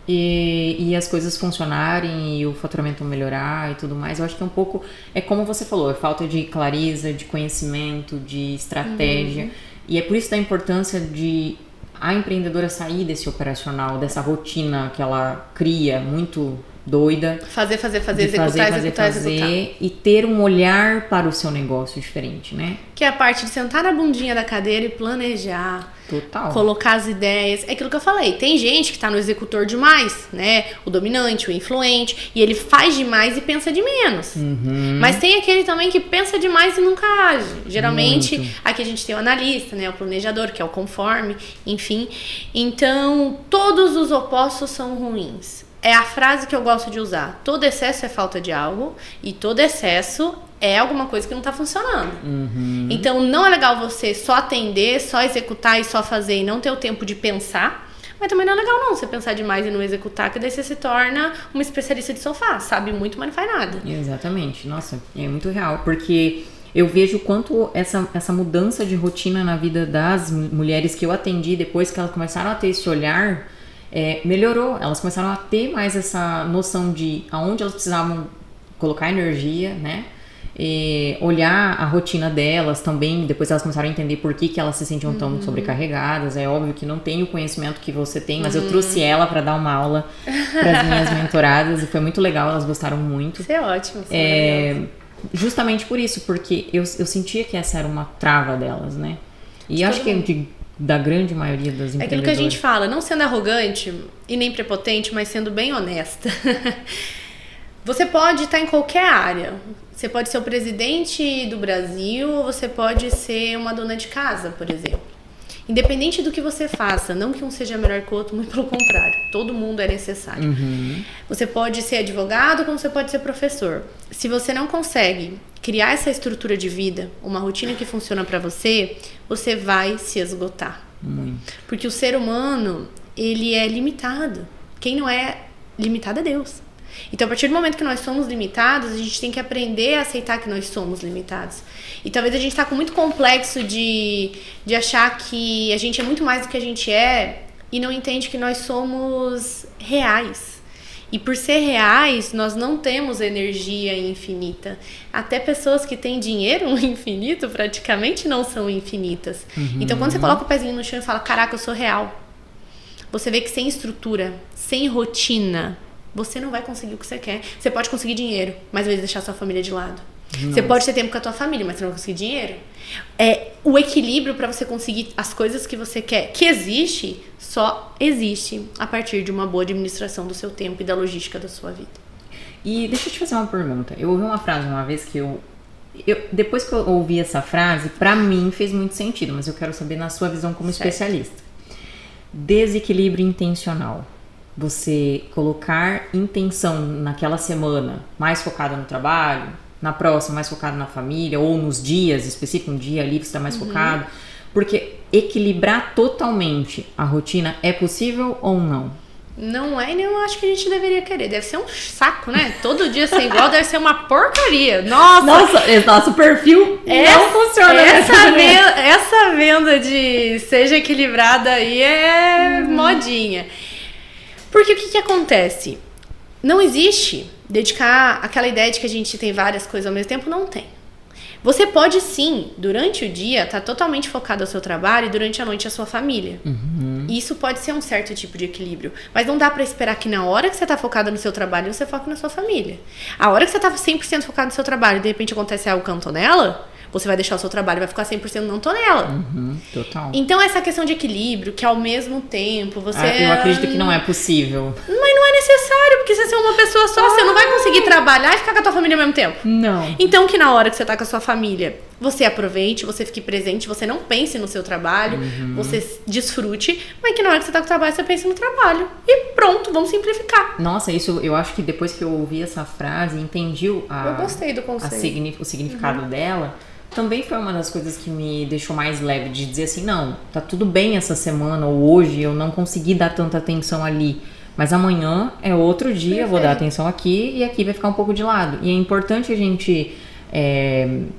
e as coisas funcionarem e o faturamento melhorar e tudo mais. Eu acho que é um pouco, é como você falou, é falta de clareza, de conhecimento, de estratégia. E é por isso da importância de a empreendedora sair desse operacional, dessa rotina que ela cria muito doida. Fazer, executar. E ter um olhar para o seu negócio diferente, né? Que é a parte de sentar na bundinha da cadeira e planejar. Total. Colocar as ideias. É aquilo que eu falei. Tem gente que tá no executor demais, né? O dominante, o influente. E ele faz demais e pensa de menos. Mas tem aquele também que pensa demais e nunca age. Geralmente, aqui a gente tem o analista, né? O planejador, que é o conforme. Enfim. Então, todos os opostos são ruins. É a frase que eu gosto de usar. Todo excesso é falta de algo e todo excesso é alguma coisa que não tá funcionando. Então não é legal você só atender, só executar e só fazer e não ter o tempo de pensar. Mas também não é legal não você pensar demais e não executar, que daí você se torna uma especialista de sofá. Sabe muito, mas não faz nada. Exatamente. Nossa, é muito real. Porque eu vejo quanto essa mudança de rotina na vida das mulheres que eu atendi depois que elas começaram a ter esse olhar... melhorou, elas começaram a ter mais essa noção de aonde elas precisavam colocar energia, né? Olhar a rotina delas também, depois elas começaram a entender por que elas se sentiam tão sobrecarregadas. É óbvio que não tem o conhecimento que você tem, mas eu trouxe ela para dar uma aula para as minhas mentoradas e foi muito legal, elas gostaram muito. Isso é ótimo. Isso é justamente por isso, porque eu sentia que essa era uma trava delas, né? E acho que da grande maioria das empreendedoras. É aquilo que a gente fala, não sendo arrogante e nem prepotente, mas sendo bem honesta. Você pode estar em qualquer área. Você pode ser o presidente do Brasil ou você pode ser uma dona de casa, por exemplo. Independente do que você faça, não que um seja melhor que o outro, muito pelo contrário. Todo mundo é necessário. Você pode ser advogado como você pode ser professor. Se você não consegue criar essa estrutura de vida, uma rotina que funciona pra você, você vai se esgotar. Porque o ser humano, ele é limitado. Quem não é limitado é Deus. Então, a partir do momento que nós somos limitados, a gente tem que aprender a aceitar que nós somos limitados. E talvez a gente tá com muito complexo de achar que a gente é muito mais do que a gente é e não entende que nós somos reais. E por ser reais, nós não temos energia infinita. Até pessoas que têm dinheiro infinito praticamente não são infinitas. Então, quando você coloca o pezinho no chão e fala, caraca, eu sou real, você vê que sem estrutura, sem rotina, você não vai conseguir o que você quer. Você pode conseguir dinheiro, mas vai deixar sua família de lado. Você pode ter tempo com a tua família, mas você não vai conseguir dinheiro. O equilíbrio para você conseguir as coisas que você quer, que existe, só existe a partir de uma boa administração do seu tempo e da logística da sua vida. E deixa eu te fazer uma pergunta. Eu ouvi uma frase uma vez que depois que eu ouvi essa frase, pra mim fez muito sentido, mas eu quero saber na sua visão como especialista. Desequilíbrio intencional. Você colocar intenção naquela semana mais focada no trabalho, na próxima mais focada na família, ou nos dias específicos, um dia ali você está mais focado. Porque equilibrar totalmente a rotina é possível ou não? Não é, e nem eu acho que a gente deveria querer. Deve ser um saco, né? Todo dia ser igual deve ser uma porcaria. Nossa, nosso perfil não funciona. Essa venda de seja equilibrada aí é modinha. Porque o que acontece? Não existe dedicar aquela ideia de que a gente tem várias coisas ao mesmo tempo, não tem. Você pode sim, durante o dia, estar totalmente focado no seu trabalho e durante a noite a sua família. Isso pode ser um certo tipo de equilíbrio. Mas não dá pra esperar que na hora que você tá focado no seu trabalho, você foque na sua família. A hora que você tá 100% focado no seu trabalho e de repente acontece algo que eu não tô nela, você vai deixar o seu trabalho e vai ficar 100% não tô nela. Total. Então essa questão de equilíbrio, que ao mesmo tempo você... eu acredito que não é possível. Mas não é necessário, porque você é uma pessoa só, você não vai conseguir trabalhar e ficar com a tua família ao mesmo tempo. Não. Então que na hora que você tá com a sua família, você aproveite, você fique presente, você não pense no seu trabalho, você desfrute, mas que na hora que você tá com o trabalho, você pense no trabalho. E pronto, vamos simplificar. Nossa, isso eu acho que depois que eu ouvi essa frase, entendi eu gostei do conceito. O significado dela, também foi uma das coisas que me deixou mais leve, de dizer assim, não, tá tudo bem essa semana ou hoje eu não consegui dar tanta atenção ali, mas amanhã é outro dia, eu vou dar atenção aqui e aqui vai ficar um pouco de lado. E é importante a gente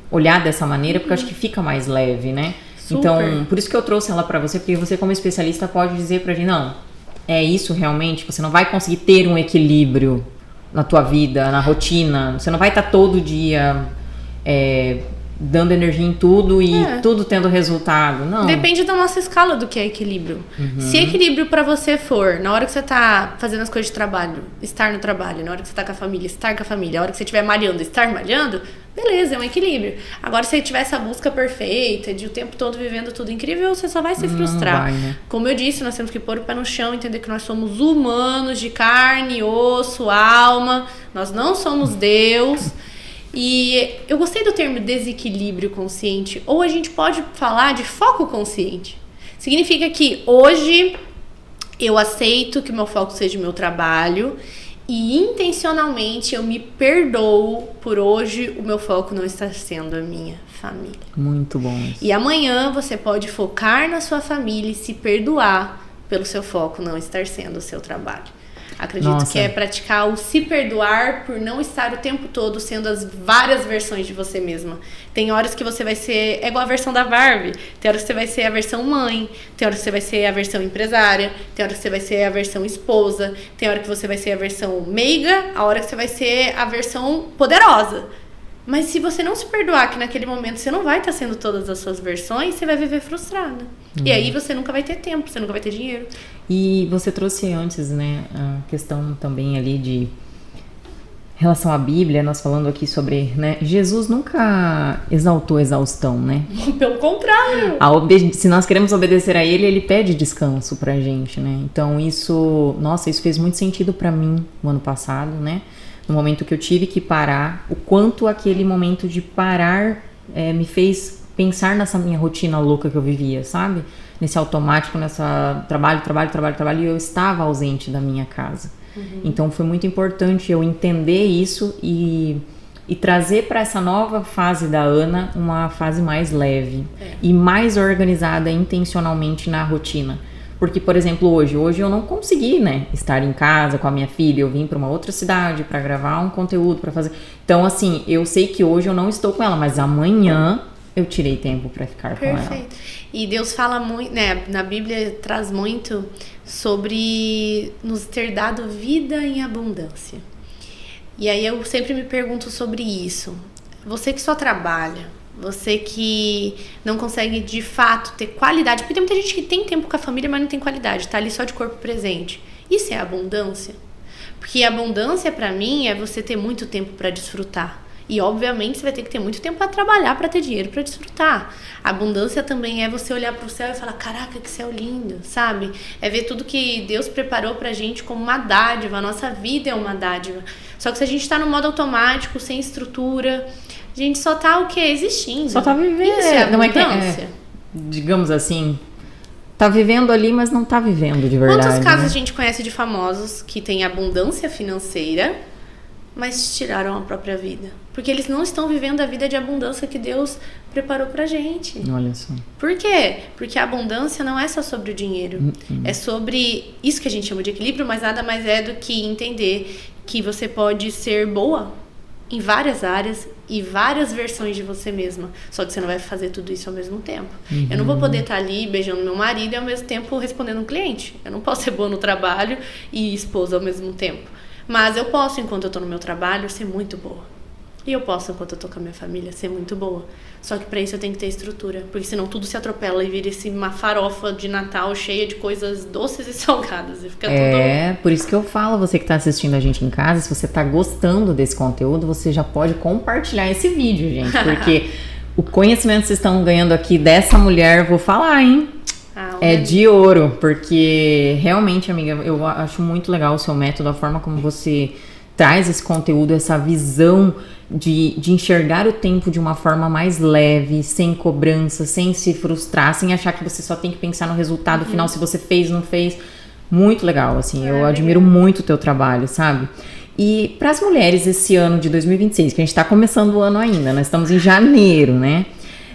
olhar dessa maneira, porque eu acho que fica mais leve, né? Super. Então, por isso que eu trouxe ela pra você, porque você como especialista pode dizer pra gente, não, é isso realmente, você não vai conseguir ter um equilíbrio na tua vida, na rotina, você não vai estar todo dia... dando energia em tudo e tudo tendo resultado, não. Depende da nossa escala do que é equilíbrio. Se equilíbrio pra você for, na hora que você tá fazendo as coisas de trabalho, estar no trabalho, na hora que você tá com a família, estar com a família, na hora que você estiver malhando, estar malhando, beleza, é um equilíbrio. Agora, se você tiver essa busca perfeita, de o tempo todo vivendo tudo incrível, você só vai se frustrar. Vai, né? Como eu disse, nós temos que pôr o pé no chão, entender que nós somos humanos, de carne, osso, alma, nós não somos Deus. E eu gostei do termo desequilíbrio consciente, ou a gente pode falar de foco consciente. Significa que hoje eu aceito que o meu foco seja o meu trabalho e intencionalmente eu me perdoo por hoje o meu foco não estar sendo a minha família. Muito bom isso. E amanhã você pode focar na sua família e se perdoar pelo seu foco não estar sendo o seu trabalho. Acredito que é praticar o se perdoar por não estar o tempo todo sendo as várias versões de você mesma. Tem horas que você vai ser... É igual a versão da Barbie. Tem horas que você vai ser a versão mãe. Tem horas que você vai ser a versão empresária. Tem horas que você vai ser a versão esposa. Tem hora que você vai ser a versão meiga. A hora que você vai ser a versão poderosa. Mas se você não se perdoar que naquele momento você não vai estar sendo todas as suas versões, você vai viver frustrada. E aí você nunca vai ter tempo, você nunca vai ter dinheiro. E você trouxe antes, né, a questão também ali de relação à Bíblia, nós falando aqui sobre, né, Jesus nunca exaltou exaustão, né? Pelo contrário. Se nós queremos obedecer a ele pede descanso pra gente, né? Então isso fez muito sentido pra mim no ano passado, né? No momento que eu tive que parar, o quanto aquele momento de parar me fez pensar nessa minha rotina louca que eu vivia, sabe? Nesse automático, nessa trabalho, e eu estava ausente da minha casa. Então foi muito importante eu entender isso e trazer para essa nova fase da Ana uma fase mais leve e mais organizada intencionalmente na rotina. Porque, por exemplo, hoje eu não consegui, né, estar em casa com a minha filha, eu vim para uma outra cidade para gravar um conteúdo, para fazer... Então, assim, eu sei que hoje eu não estou com ela, mas amanhã eu tirei tempo para ficar com ela. Perfeito. E Deus fala muito, né, na Bíblia traz muito sobre nos ter dado vida em abundância. E aí eu sempre me pergunto sobre isso. Você que só trabalha, você que não consegue de fato ter qualidade, porque tem muita gente que tem tempo com a família, mas não tem qualidade, tá ali só de corpo presente. Isso é abundância? Porque abundância pra mim é você ter muito tempo pra desfrutar. E, obviamente, você vai ter que ter muito tempo para trabalhar, para ter dinheiro, para desfrutar. A abundância também é você olhar para o céu e falar, caraca, que céu lindo, sabe? É ver tudo que Deus preparou pra gente como uma dádiva. A nossa vida é uma dádiva. Só que se a gente tá no modo automático, sem estrutura, a gente só tá o quê? Existindo. Só tá vivendo. Isso é abundância. Não é que digamos assim, tá vivendo ali, mas não tá vivendo de verdade. Quantos casos né? a gente conhece de famosos que têm abundância financeira, mas tiraram a própria vida? Porque eles não estão vivendo a vida de abundância que Deus preparou pra gente. Olha só. Por quê? Porque a abundância não é só sobre o dinheiro. É sobre isso que a gente chama de equilíbrio, mas nada mais é do que entender que você pode ser boa em várias áreas e várias versões de você mesma. Só que você não vai fazer tudo isso ao mesmo tempo. Eu não vou poder estar ali beijando meu marido e ao mesmo tempo respondendo um cliente. Eu não posso ser boa no trabalho e esposa ao mesmo tempo. Mas eu posso, enquanto eu tô no meu trabalho, ser muito boa. E eu posso, enquanto eu tô com a minha família, ser muito boa. Só que pra isso eu tenho que ter estrutura. Porque senão tudo se atropela e vira uma farofa de Natal cheia de coisas doces e salgadas. E fica tudo... por isso que eu falo, você que tá assistindo a gente em casa, se você tá gostando desse conteúdo, você já pode compartilhar esse vídeo, gente. Porque o conhecimento que vocês estão ganhando aqui dessa mulher, vou falar, hein? É de ouro. Porque realmente, amiga, eu acho muito legal o seu método, a forma como você traz esse conteúdo, essa visão de enxergar o tempo de uma forma mais leve, sem cobrança, sem se frustrar, sem achar que você só tem que pensar no resultado final, se você fez, não fez. Muito legal, assim, eu admiro muito o teu trabalho, sabe? E para as mulheres esse ano de 2026, que a gente tá começando o ano ainda, nós estamos em janeiro, né?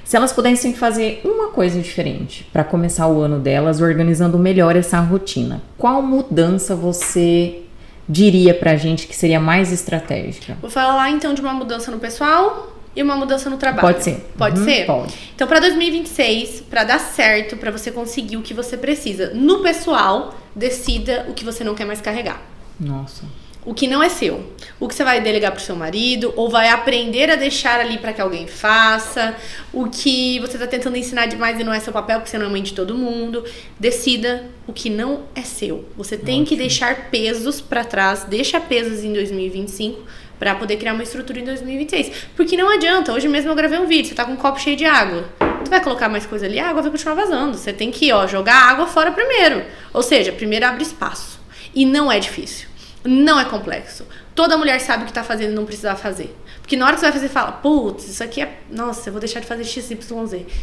Se elas pudessem fazer uma coisa diferente para começar o ano delas, organizando melhor essa rotina, qual mudança você diria pra gente que seria mais estratégica? Vou falar então de uma mudança no pessoal e uma mudança no trabalho. Pode ser. Pode ser? Pode. Então, pra 2026, pra dar certo, pra você conseguir o que você precisa, no pessoal, decida o que você não quer mais carregar. Nossa. O que não é seu. O que você vai delegar pro seu marido, ou vai aprender a deixar ali pra que alguém faça. O que você tá tentando ensinar demais e não é seu papel, porque você não é mãe de todo mundo. Decida o que não é seu. Você tem que deixar pesos pra trás. Deixa pesos em 2025 pra poder criar uma estrutura em 2026. Porque não adianta. Hoje mesmo eu gravei um vídeo. Você tá com um copo cheio de água. Tu vai colocar mais coisa ali, a água vai continuar vazando. Você tem que, jogar a água fora primeiro. Ou seja, primeiro abre espaço. E não é difícil. Não é complexo. Toda mulher sabe o que tá fazendo e não precisava fazer. Porque na hora que você vai fazer, fala, putz, isso aqui é... Nossa, eu vou deixar de fazer XYZ.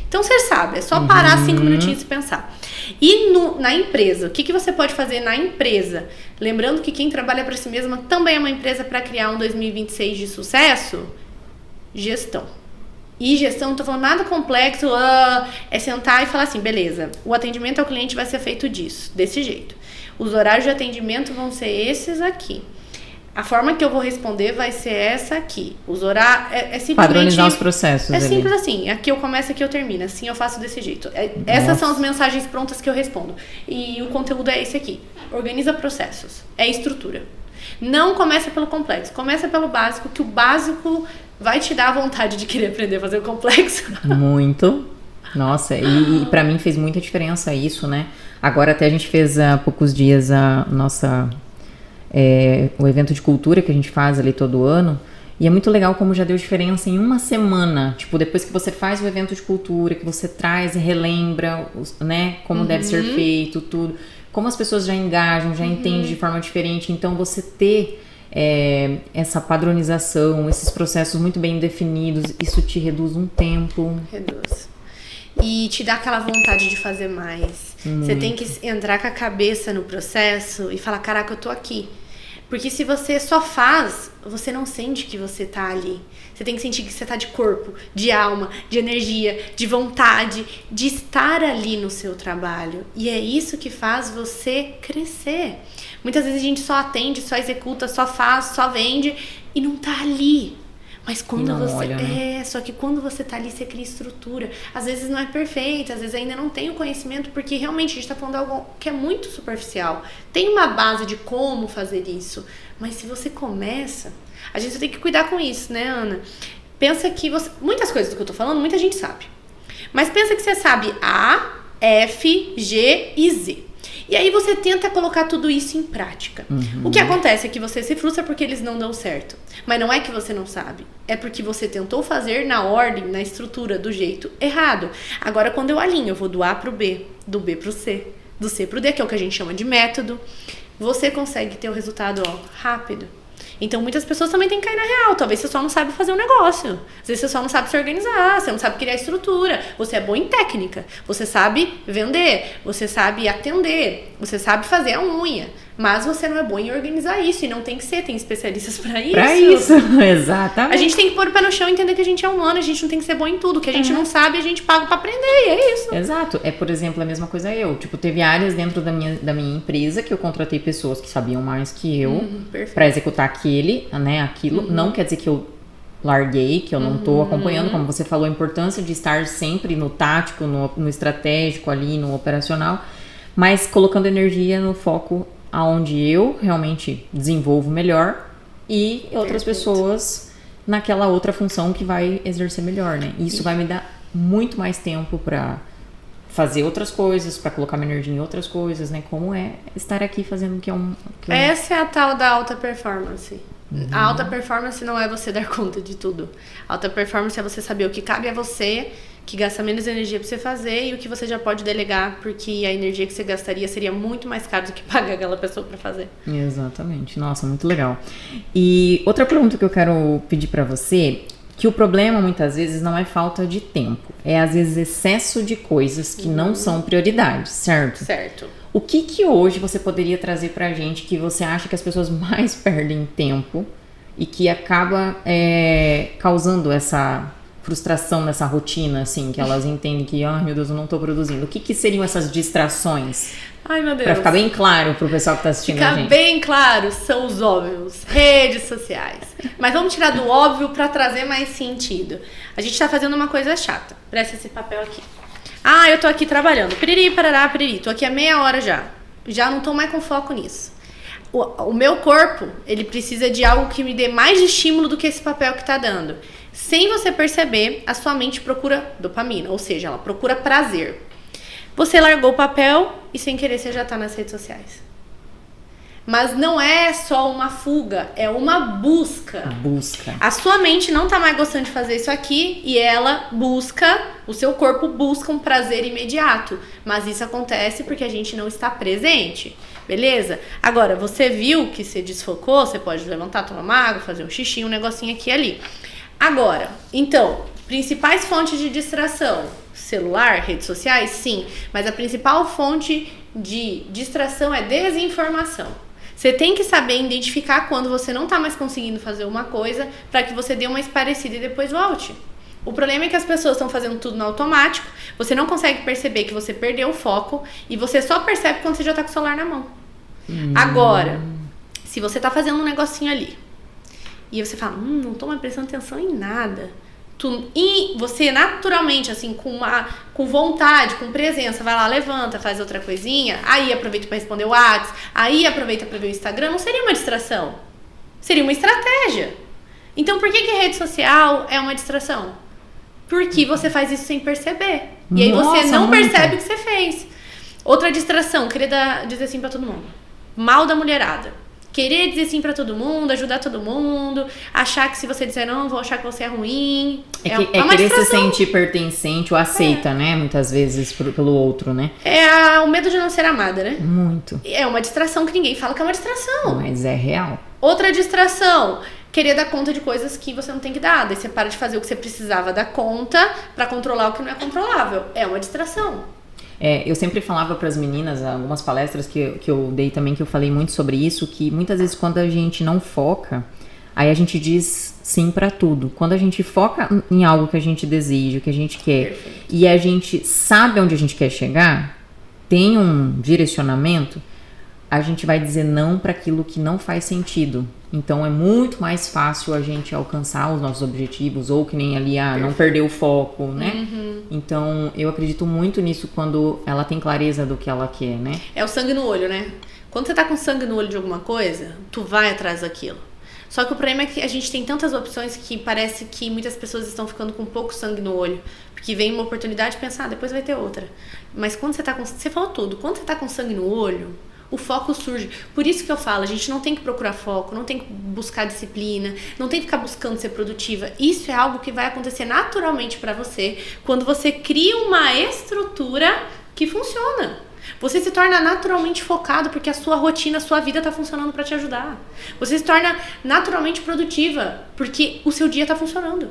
Então você sabe, é só parar 5 minutinhos e pensar. E na empresa, o que você pode fazer na empresa? Lembrando que quem trabalha para si mesma também é uma empresa para criar um 2026 de sucesso. Gestão. E gestão, não tô falando nada complexo, é sentar e falar assim, beleza, o atendimento ao cliente vai ser feito desse jeito. Os horários de atendimento vão ser esses aqui. A forma que eu vou responder vai ser essa aqui. Os horários... É simplesmente... Padronizar os processos. É simples assim. Aqui eu começo, aqui eu termino. Assim eu faço desse jeito. Essas são as mensagens prontas que eu respondo. E o conteúdo é esse aqui. Organiza processos. É estrutura. Não começa pelo complexo. Começa pelo básico, que o básico vai te dar a vontade de querer aprender a fazer o complexo. Muito. Nossa, e pra mim fez muita diferença isso, né? Agora até a gente fez há poucos dias a nossa... o evento de cultura que a gente faz ali todo ano. E é muito legal como já deu diferença em uma semana. Tipo, depois que você faz o evento de cultura, que você traz e relembra, né? Como deve ser feito, tudo. Como as pessoas já engajam, já entendem de forma diferente. Então, você ter essa padronização, esses processos muito bem definidos, isso te reduz um tempo. Reduz. E te dá aquela vontade de fazer mais. Você tem que entrar com a cabeça no processo e falar, caraca, eu tô aqui. Porque se você só faz, você não sente que você tá ali. Você tem que sentir que você tá de corpo, de alma, de energia, de vontade, de estar ali no seu trabalho. E é isso que faz você crescer. Muitas vezes a gente só atende, só executa, só faz, só vende e não tá ali. Mas quando você... olha, né? Só que quando você tá ali, você cria estrutura. Às vezes não é perfeito, às vezes ainda não tem o conhecimento, porque realmente a gente tá falando de algo que é muito superficial. Tem uma base de como fazer isso. Mas se você começa... A gente tem que cuidar com isso, né, Ana? Pensa que você... Muitas coisas do que eu tô falando, muita gente sabe. Mas pensa que você sabe A, F, G e Z. E aí você tenta colocar tudo isso em prática. O que acontece é que você se frustra porque eles não dão certo. Mas não é que você não sabe. É porque você tentou fazer na ordem, na estrutura, do jeito errado. Agora, quando eu alinho, eu vou do A pro B, do B pro C, do C pro D, que é o que a gente chama de método. Você consegue ter o resultado, rápido. Então, muitas pessoas também têm que cair na real. Talvez você só não sabe fazer um negócio. Às vezes você só não sabe se organizar, você não sabe criar estrutura. Você é bom em técnica. Você sabe vender, você sabe atender, você sabe fazer a unha. Mas você não é bom em organizar isso. E não tem que ser, tem especialistas pra isso. Pra isso, exatamente. A gente tem que pôr o pé no chão e entender que a gente é humano. A gente não tem que ser bom em tudo. O que a gente não sabe, a gente paga pra aprender. E é isso. Exato. Por exemplo, a mesma coisa eu. Teve áreas dentro da minha empresa que eu contratei pessoas que sabiam mais que eu pra executar aquilo. Não quer dizer que eu larguei, que eu não tô acompanhando. Como você falou, a importância de estar sempre no tático, no estratégico ali, no operacional. Mas colocando energia no foco aonde eu realmente desenvolvo melhor e outras pessoas naquela outra função que vai exercer melhor, né? Isso vai me dar muito mais tempo para fazer outras coisas, para colocar minha energia em outras coisas, né? Como é estar aqui fazendo o que é Essa é a tal da alta performance. A alta performance não é você dar conta de tudo. A alta performance é você saber o que cabe a você, que gasta menos energia pra você fazer e o que você já pode delegar, porque a energia que você gastaria seria muito mais caro do que pagar aquela pessoa pra fazer. Exatamente. Nossa, muito legal. E outra pergunta que eu quero pedir pra você, que o problema muitas vezes não é falta de tempo, é às vezes excesso de coisas que não são prioridades, certo? Certo. O que hoje você poderia trazer pra gente que você acha que as pessoas mais perdem tempo e que acaba causando essa frustração nessa rotina, assim, que elas entendem que, meu Deus, eu não tô produzindo. O que seriam essas distrações? Ai, meu Deus. Pra ficar bem claro pro pessoal que tá assistindo a gente. Ficar bem claro, são os óbvios, redes sociais. Mas vamos tirar do óbvio pra trazer mais sentido. A gente tá fazendo uma coisa chata. Presta esse papel aqui. Eu tô aqui trabalhando. Piriri, parará, piriri. Tô aqui há meia hora já. Já não tô mais com foco nisso. O meu corpo, ele precisa de algo que me dê mais estímulo do que esse papel que tá dando. Sem você perceber, a sua mente procura dopamina, ou seja, ela procura prazer. Você largou o papel e sem querer você já tá nas redes sociais. Mas não é só uma fuga, é uma busca. A sua mente não tá mais gostando de fazer isso aqui e ela busca, o seu corpo busca um prazer imediato. Mas isso acontece porque a gente não está presente, beleza? Agora, você viu que você desfocou, você pode levantar, tomar uma água, fazer um xixi, um negocinho aqui e ali. Agora, então, principais fontes de distração, celular, redes sociais, sim, mas a principal fonte de distração é desinformação. Você tem que saber identificar quando você não tá mais conseguindo fazer uma coisa para que você dê uma esparecida e depois volte. O problema é que as pessoas estão fazendo tudo no automático, você não consegue perceber que você perdeu o foco e você só percebe quando você já tá com o celular na mão. Agora, se você tá fazendo um negocinho ali, e você fala, não tô mais prestando atenção em nada. E você naturalmente, assim, com vontade, com presença, vai lá, levanta, faz outra coisinha, aí aproveita para responder o WhatsApp, aí aproveita para ver o Instagram, não seria uma distração. Seria uma estratégia. Então por que a rede social é uma distração? Porque você faz isso sem perceber. E aí você não percebe o que você fez. Outra distração, queria dizer assim pra todo mundo. Mal da mulherada. Querer dizer sim pra todo mundo, ajudar todo mundo, achar que se você dizer não, vou achar que você é ruim. É querer se sentir pertencente ou aceita, né? Muitas vezes pelo outro, né? É o medo de não ser amada, né? Muito. É uma distração que ninguém fala que é uma distração. Mas é real. Outra distração, querer dar conta de coisas que você não tem que dar. Daí você para de fazer o que você precisava dar conta pra controlar o que não é controlável. É uma distração. Eu sempre falava para as meninas, algumas palestras que eu dei também, que eu falei muito sobre isso, que muitas vezes quando a gente não foca, aí a gente diz sim para tudo. Quando a gente foca em algo que a gente deseja, que a gente quer, e a gente sabe onde a gente quer chegar, tem um direcionamento, a gente vai dizer não para aquilo que não faz sentido. Então é muito mais fácil a gente alcançar os nossos objetivos, ou que nem ali, não perder o foco, né? Então eu acredito muito nisso quando ela tem clareza do que ela quer, né? É o sangue no olho, né? Quando você tá com sangue no olho de alguma coisa, tu vai atrás daquilo. Só que o problema é que a gente tem tantas opções que parece que muitas pessoas estão ficando com pouco sangue no olho. Porque vem uma oportunidade e pensa, depois vai ter outra. Mas quando você tá com... Você falou tudo. Quando você tá com sangue no olho, o foco surge. Por isso que eu falo, a gente não tem que procurar foco, não tem que buscar disciplina, não tem que ficar buscando ser produtiva. Isso é algo que vai acontecer naturalmente pra você quando você cria uma estrutura que funciona. Você se torna naturalmente focado porque a sua rotina, a sua vida tá funcionando pra te ajudar. Você se torna naturalmente produtiva porque o seu dia tá funcionando.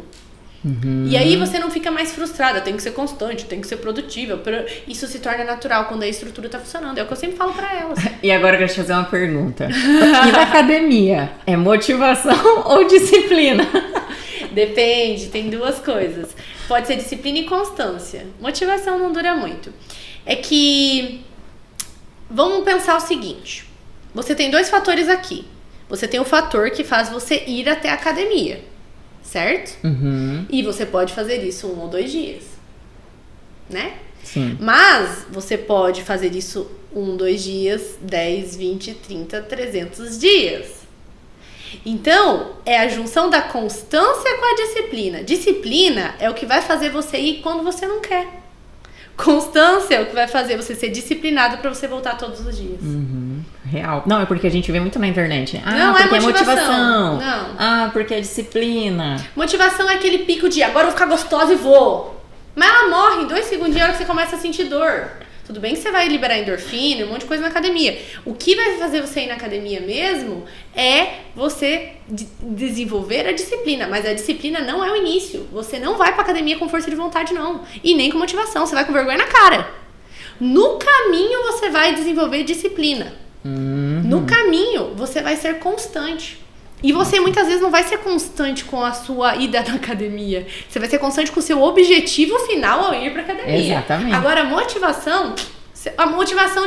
E aí você não fica mais frustrada, tem que ser constante, tem que ser produtiva. Isso se torna natural quando a estrutura tá funcionando. É o que eu sempre falo pra elas. E agora eu quero te fazer uma pergunta. E na academia, é motivação ou disciplina? Depende, tem duas coisas. Pode ser disciplina e constância. Motivação não dura muito. É que, vamos pensar o seguinte, você tem dois fatores aqui. Você tem o fator que faz você ir até a academia, certo? E você pode fazer isso 1 ou 2 dias, né? Sim. Mas você pode fazer isso 1, 2 dias, 10, 20, 30, 300 dias. Então, é a junção da constância com a disciplina. Disciplina é o que vai fazer você ir quando você não quer. Constância é o que vai fazer você ser disciplinado pra você voltar todos os dias. Real. Não, é porque a gente vê muito na internet. Não, porque é motivação. Não. Porque é disciplina. Motivação é aquele pico de agora eu vou ficar gostosa e vou. Mas ela morre em 2 segundos, a hora que você começa a sentir dor. Tudo bem que você vai liberar endorfina, um monte de coisa na academia. O que vai fazer você ir na academia mesmo é você desenvolver a disciplina. Mas a disciplina não é o início. Você não vai pra academia com força de vontade, não. E nem com motivação. Você vai com vergonha na cara. No caminho, você vai desenvolver disciplina. No caminho, você vai ser constante. E você muitas vezes não vai ser constante com a sua ida na academia. Você vai ser constante com o seu objetivo final ao ir pra academia. Exatamente. Agora, a motivação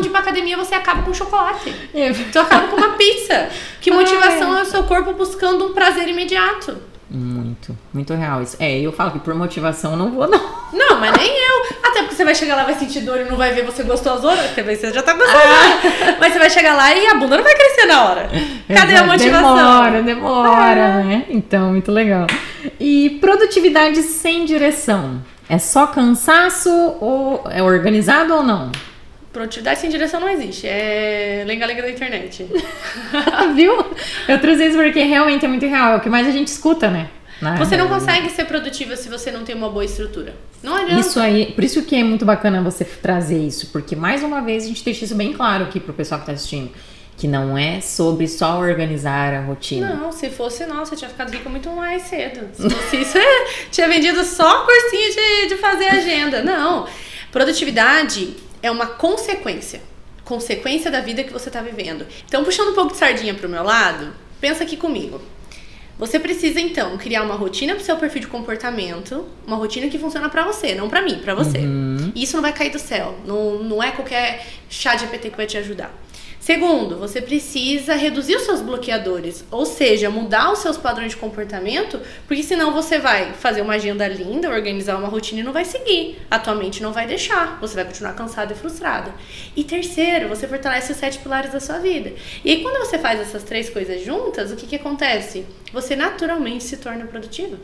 de ir pra academia, você acaba com chocolate. Você acaba com uma pizza. Que motivação é o seu corpo buscando um prazer imediato. Muito real isso. Eu falo que por motivação eu não vou, não. Não, mas nem eu. Até porque você vai chegar lá, vai sentir dor e não vai ver você gostosona, porque você já tá gostosona. Mas você vai chegar lá e a bunda não vai crescer na hora. Cadê a motivação? Demora, né? Então, muito legal. E produtividade sem direção? É só cansaço ou é organizado ou não? Produtividade sem direção não existe. É lenga-lenga da internet. Viu? Eu trouxe isso porque realmente é muito real. É o que mais a gente escuta, né? Você não consegue ser produtiva se você não tem uma boa estrutura. Não adianta. Isso aí, por isso que é muito bacana você trazer isso. Porque, mais uma vez, a gente deixa isso bem claro aqui pro pessoal que tá assistindo. Que não é sobre só organizar a rotina. Não, se fosse, nossa, eu tinha ficado rica muito mais cedo. Se fosse isso, tinha vendido só cursinho de fazer agenda. Não. Produtividade é uma consequência da vida que você tá vivendo. Então, puxando um pouco de sardinha pro meu lado, pensa aqui comigo. Você precisa, então, criar uma rotina pro seu perfil de comportamento, uma rotina que funciona pra você, não pra mim, pra você. E isso não vai cair do céu, não é qualquer chat GPT que vai te ajudar. Segundo, você precisa reduzir os seus bloqueadores, ou seja, mudar os seus padrões de comportamento, porque senão você vai fazer uma agenda linda, organizar uma rotina e não vai seguir. A tua mente não vai deixar, você vai continuar cansada e frustrada. E terceiro, você fortalece os 7 pilares da sua vida. E aí quando você faz essas 3 coisas juntas, o que acontece? Você naturalmente se torna produtiva.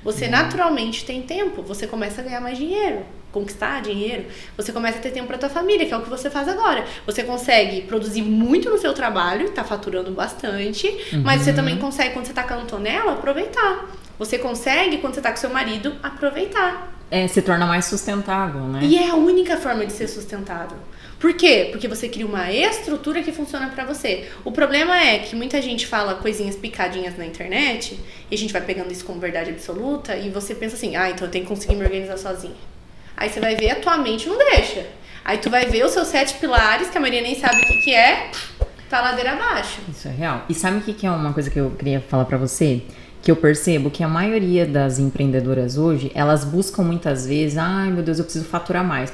Você naturalmente tem tempo, você começa a ganhar mais dinheiro, conquistar dinheiro, você começa a ter tempo para tua família, que é o que você faz agora. Você consegue produzir muito no seu trabalho, tá faturando bastante, mas você também consegue, quando você tá com a Antonella, aproveitar. Você consegue, quando você tá com seu marido, aproveitar. Se torna mais sustentável, né? E é a única forma de ser sustentável. Por quê? Porque você cria uma estrutura que funciona pra você. O problema é que muita gente fala coisinhas picadinhas na internet e a gente vai pegando isso como verdade absoluta e você pensa assim, então eu tenho que conseguir me organizar sozinha. Aí você vai ver, a tua mente não deixa. Aí tu vai ver os seus 7 pilares, que a Maria nem sabe o que é, tá ladeira abaixo. Isso é real. E sabe o que é uma coisa que eu queria falar pra você? Que eu percebo que a maioria das empreendedoras hoje, elas buscam muitas vezes, meu Deus, eu preciso faturar mais,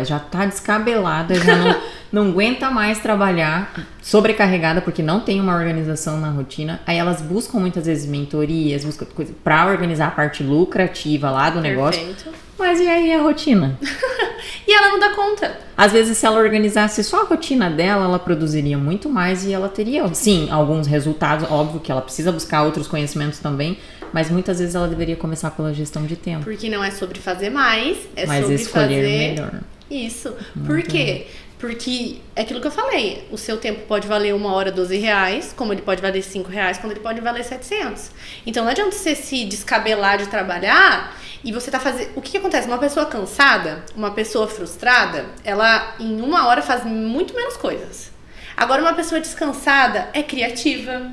já tá descabelada, já não aguenta mais trabalhar, sobrecarregada, porque não tem uma organização na rotina, aí elas buscam muitas vezes mentorias, buscam coisa pra organizar a parte lucrativa lá do negócio. Mas e aí a rotina? e ela não dá conta. Às vezes, se ela organizasse só a rotina dela, ela produziria muito mais e ela teria, sim, alguns resultados. Óbvio que ela precisa buscar outros conhecimentos também, mas muitas vezes ela deveria começar pela gestão de tempo. Porque não é sobre fazer mais, mas sobre escolher fazer melhor. Isso. Por quê? Porque é aquilo que eu falei, o seu tempo pode valer 1 hora R$12, como ele pode valer R$5, como ele pode valer 700. Então não adianta você se descabelar de trabalhar e você tá fazendo... O que acontece? Uma pessoa cansada, uma pessoa frustrada, ela em 1 hora faz muito menos coisas. Agora uma pessoa descansada é criativa,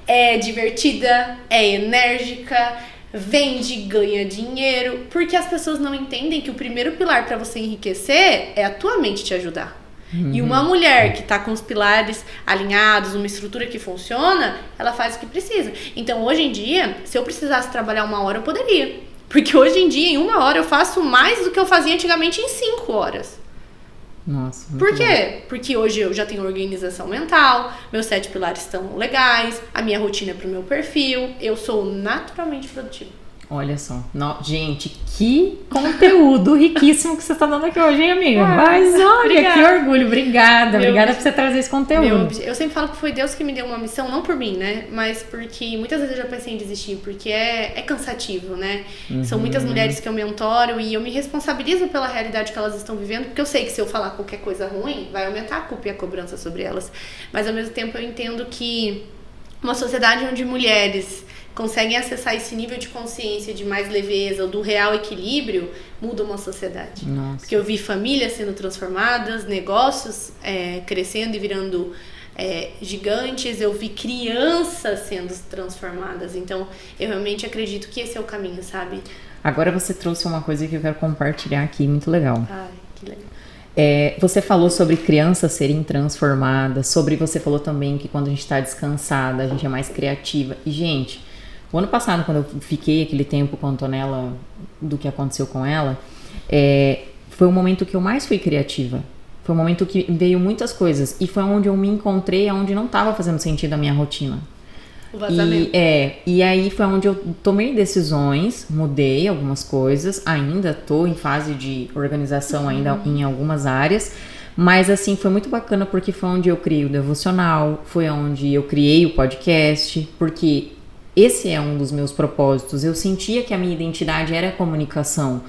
é divertida, é enérgica, vende, ganha dinheiro, porque as pessoas não entendem que o primeiro pilar para você enriquecer é a tua mente te ajudar. E uma mulher que tá com os pilares alinhados, uma estrutura que funciona, ela faz o que precisa. Então, hoje em dia, se eu precisasse trabalhar 1 hora, eu poderia. Porque hoje em dia, em 1 hora, eu faço mais do que eu fazia antigamente em 5 horas. Nossa, Por quê? Porque hoje eu já tenho organização mental, meus 7 pilares estão legais, a minha rotina é pro meu perfil, eu sou naturalmente produtiva. Olha só. Gente, que conteúdo riquíssimo que você está dando aqui hoje, hein, amiga? Mas olha, obrigada. Que orgulho. Obrigada por você trazer esse conteúdo. Eu sempre falo que foi Deus que me deu uma missão, não por mim, né? Mas porque muitas vezes eu já pensei em desistir, porque é cansativo, né? São muitas mulheres que eu mentoro e eu me responsabilizo pela realidade que elas estão vivendo, porque eu sei que se eu falar qualquer coisa ruim, vai aumentar a culpa e a cobrança sobre elas. Mas ao mesmo tempo eu entendo que uma sociedade onde mulheres conseguem acessar esse nível de consciência, de mais leveza, do real equilíbrio, muda uma sociedade. Nossa. Porque eu vi famílias sendo transformadas, negócios crescendo e virando gigantes, eu vi crianças sendo transformadas. Então, eu realmente acredito que esse é o caminho, sabe? Agora você trouxe uma coisa que eu quero compartilhar aqui, muito legal. Ai, que legal. Você falou sobre crianças serem transformadas, você falou também que quando a gente está descansada, a gente é mais criativa. E, gente, o ano passado, quando eu fiquei aquele tempo com a Antonella, do que aconteceu com ela, foi o momento que eu mais fui criativa. Foi um momento que veio muitas coisas. E foi onde eu me encontrei, onde não estava fazendo sentido a minha rotina. O vazamento. E aí foi onde eu tomei decisões, mudei algumas coisas, ainda tô em fase de organização ainda em algumas áreas, mas assim, foi muito bacana porque foi onde eu criei o devocional, foi onde eu criei o podcast, porque esse é um dos meus propósitos. Eu sentia que a minha identidade era a comunicação.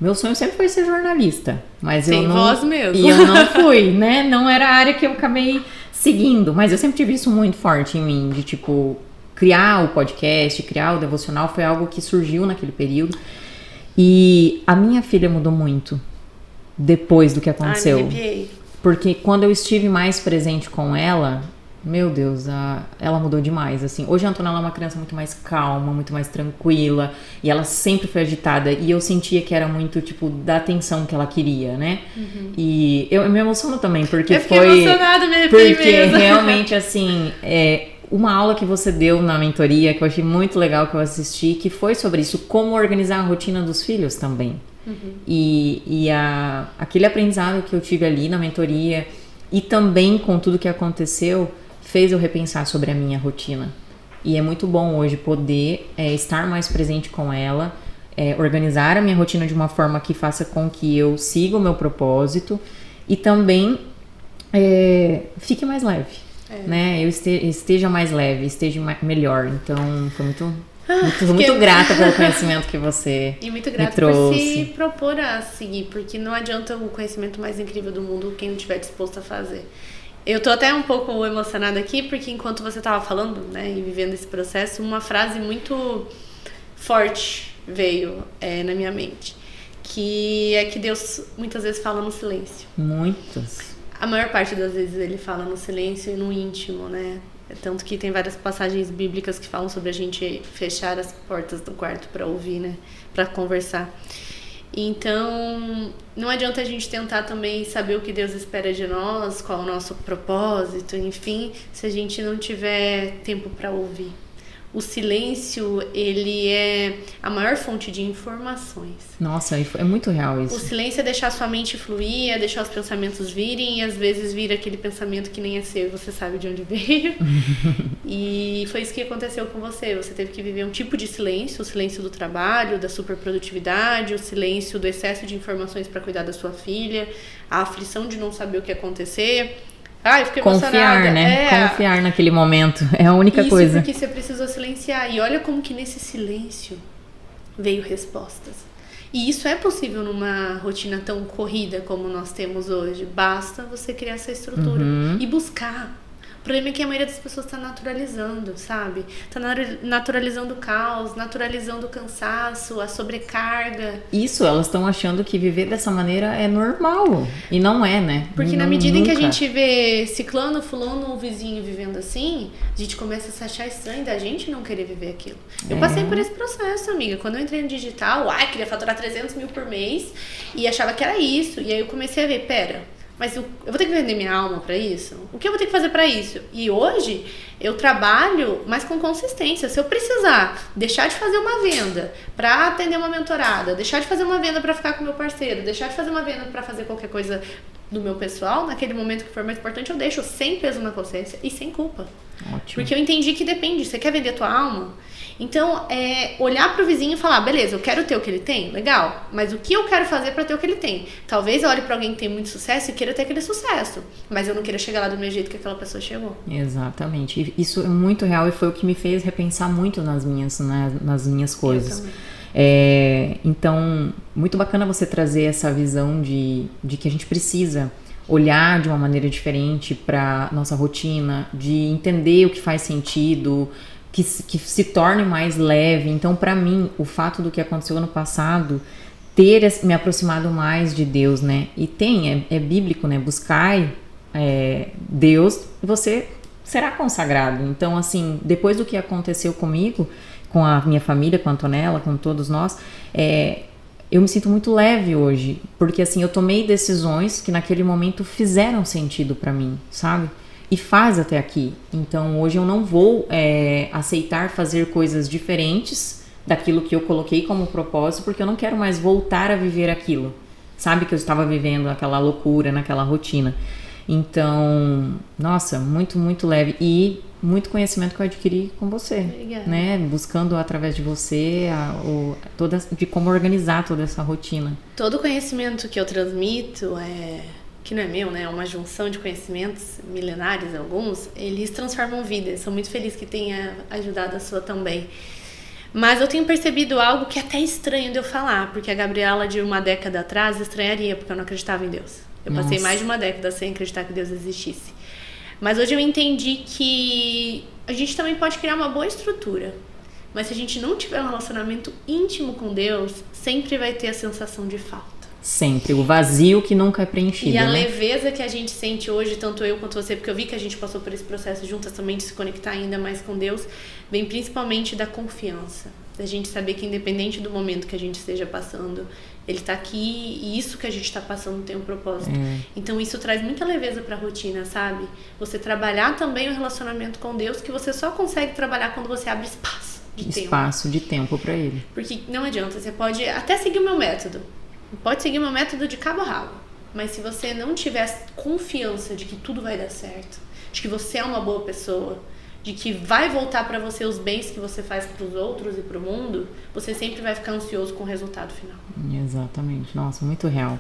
Meu sonho sempre foi ser jornalista, mas sem voz mesmo. E eu não fui, né? Não era a área que eu acabei seguindo, mas eu sempre tive isso muito forte em mim, de tipo, criar o podcast, criar o devocional, foi algo que surgiu naquele período. E a minha filha mudou muito depois do que aconteceu. Ai, me arrepiei. Porque quando eu estive mais presente com ela, meu Deus, ela mudou demais, assim. Hoje a Antonella é uma criança muito mais calma, muito mais tranquila, e ela sempre foi agitada, e eu sentia que era muito, tipo, da atenção que ela queria, né? E eu me emociono também, porque eu fiquei emocionada, me arrepiei porque mesmo. realmente, assim, uma aula que você deu na mentoria, que eu achei muito legal, que eu assisti, que foi sobre isso, como organizar a rotina dos filhos também. E aquele aprendizado que eu tive ali na mentoria, e também com tudo que aconteceu, fez eu repensar sobre a minha rotina. E é muito bom hoje poder estar mais presente com ela, organizar a minha rotina de uma forma que faça com que eu siga o meu propósito e também fique mais leve, né? Eu esteja mais leve, esteja melhor. Então, foi muito grata pelo conhecimento que você e muito grata me trouxe. Por se propor a seguir, porque não adianta o conhecimento mais incrível do mundo quem não estiver disposto a fazer. Eu tô até um pouco emocionada aqui, porque enquanto você tava falando, né, e vivendo esse processo, uma frase muito forte veio na minha mente, que é que Deus muitas vezes fala no silêncio. Muitas. A maior parte das vezes ele fala no silêncio e no íntimo, né? Tanto que tem várias passagens bíblicas que falam sobre a gente fechar as portas do quarto para ouvir, né? Para conversar. Então, não adianta a gente tentar também saber o que Deus espera de nós, qual é o nosso propósito, enfim, se a gente não tiver tempo para ouvir. O silêncio, ele é a maior fonte de informações. Nossa, é muito real O isso. silêncio é deixar sua mente fluir, é deixar os pensamentos virem, e às vezes vira aquele pensamento que nem é seu e você sabe de onde veio. E foi isso que aconteceu com você. Você teve que viver um tipo de silêncio, o silêncio do trabalho, da superprodutividade, o silêncio do excesso de informações para cuidar da sua filha, a aflição de não saber o que ia acontecer. Eu fiquei emocionada. Confiar, né? Confiar naquele momento. É a única coisa. Isso porque você precisou silenciar. E olha como que nesse silêncio veio respostas. E isso é possível numa rotina tão corrida como nós temos hoje. Basta você criar essa estrutura e buscar. O problema é que a maioria das pessoas está naturalizando, sabe? Está naturalizando o caos, naturalizando o cansaço, a sobrecarga. Isso, elas estão achando que viver dessa maneira é normal. E não é, né? Porque na medida em que a gente vê ciclano, fulano ou vizinho vivendo assim, a gente começa a se achar estranho da gente não querer viver aquilo. Eu passei por esse processo, amiga. Quando eu entrei no digital, queria faturar 300 mil por mês e achava que era isso. E aí eu comecei a ver, mas eu vou ter que vender minha alma pra isso? O que eu vou ter que fazer pra isso? E hoje eu trabalho mais com consistência. Se eu precisar deixar de fazer uma venda pra atender uma mentorada, deixar de fazer uma venda pra ficar com meu parceiro, deixar de fazer uma venda pra fazer qualquer coisa do meu pessoal, naquele momento que for mais importante, eu deixo sem peso na consciência e sem culpa. Ótimo. Porque eu entendi que depende. Você quer vender tua alma? Então, olhar pro vizinho e falar, beleza, eu quero ter o que ele tem, legal, mas o que eu quero fazer pra ter o que ele tem? Talvez eu olhe pra alguém que tem muito sucesso e queira ter aquele sucesso, mas eu não queira chegar lá do mesmo jeito que aquela pessoa chegou. Exatamente. E isso é muito real e foi o que me fez repensar muito nas minhas coisas. Eu também. Então, muito bacana você trazer essa visão de que a gente precisa olhar de uma maneira diferente pra nossa rotina, de entender o que faz sentido, que se torne mais leve. Então, para mim, o fato do que aconteceu ano passado, ter me aproximado mais de Deus, né? E é bíblico, né? Buscai Deus e você será consagrado. Então, assim, depois do que aconteceu comigo, com a minha família, com a Antonella, com todos nós, eu me sinto muito leve hoje, porque assim, eu tomei decisões que naquele momento fizeram sentido para mim, sabe? E faz até aqui. Então hoje eu não vou aceitar fazer coisas diferentes daquilo que eu coloquei como propósito, porque eu não quero mais voltar a viver aquilo. Sabe que eu estava vivendo aquela loucura, naquela rotina. Então, nossa, muito, muito leve. E muito conhecimento que eu adquiri com você. Obrigada. Né? Buscando através de você de como organizar toda essa rotina. Todo conhecimento que eu transmito que não é meu, né? É uma junção de conhecimentos milenares, alguns, eles transformam vidas. Sou muito feliz que tenha ajudado a sua também. Mas eu tenho percebido algo que é até estranho de eu falar, porque a Gabriela de uma década atrás estranharia, porque eu não acreditava em Deus. Eu passei mais de uma década sem acreditar que Deus existisse. Mas hoje eu entendi que a gente também pode criar uma boa estrutura. Mas se a gente não tiver um relacionamento íntimo com Deus, sempre vai ter a sensação de falta. Sempre, o vazio que nunca é preenchido, e a né? leveza que a gente sente hoje, tanto eu quanto você, porque eu vi que a gente passou por esse processo juntas também de se conectar ainda mais com Deus, vem principalmente da confiança, da gente saber que independente do momento que a gente esteja passando, Ele tá aqui e isso que a gente tá passando tem um propósito. Então isso traz muita leveza pra rotina, sabe? Você trabalhar também o relacionamento com Deus, que você só consegue trabalhar quando você abre espaço de tempo. Espaço de tempo pra Ele. Porque não adianta, você pode até seguir o meu método. Pode seguir o meu método de cabo a rabo. Mas se você não tiver confiança de que tudo vai dar certo, de que você é uma boa pessoa, de que vai voltar pra você os bens que você faz pros outros e pro mundo, você sempre vai ficar ansioso com o resultado final. Exatamente. Nossa, muito real.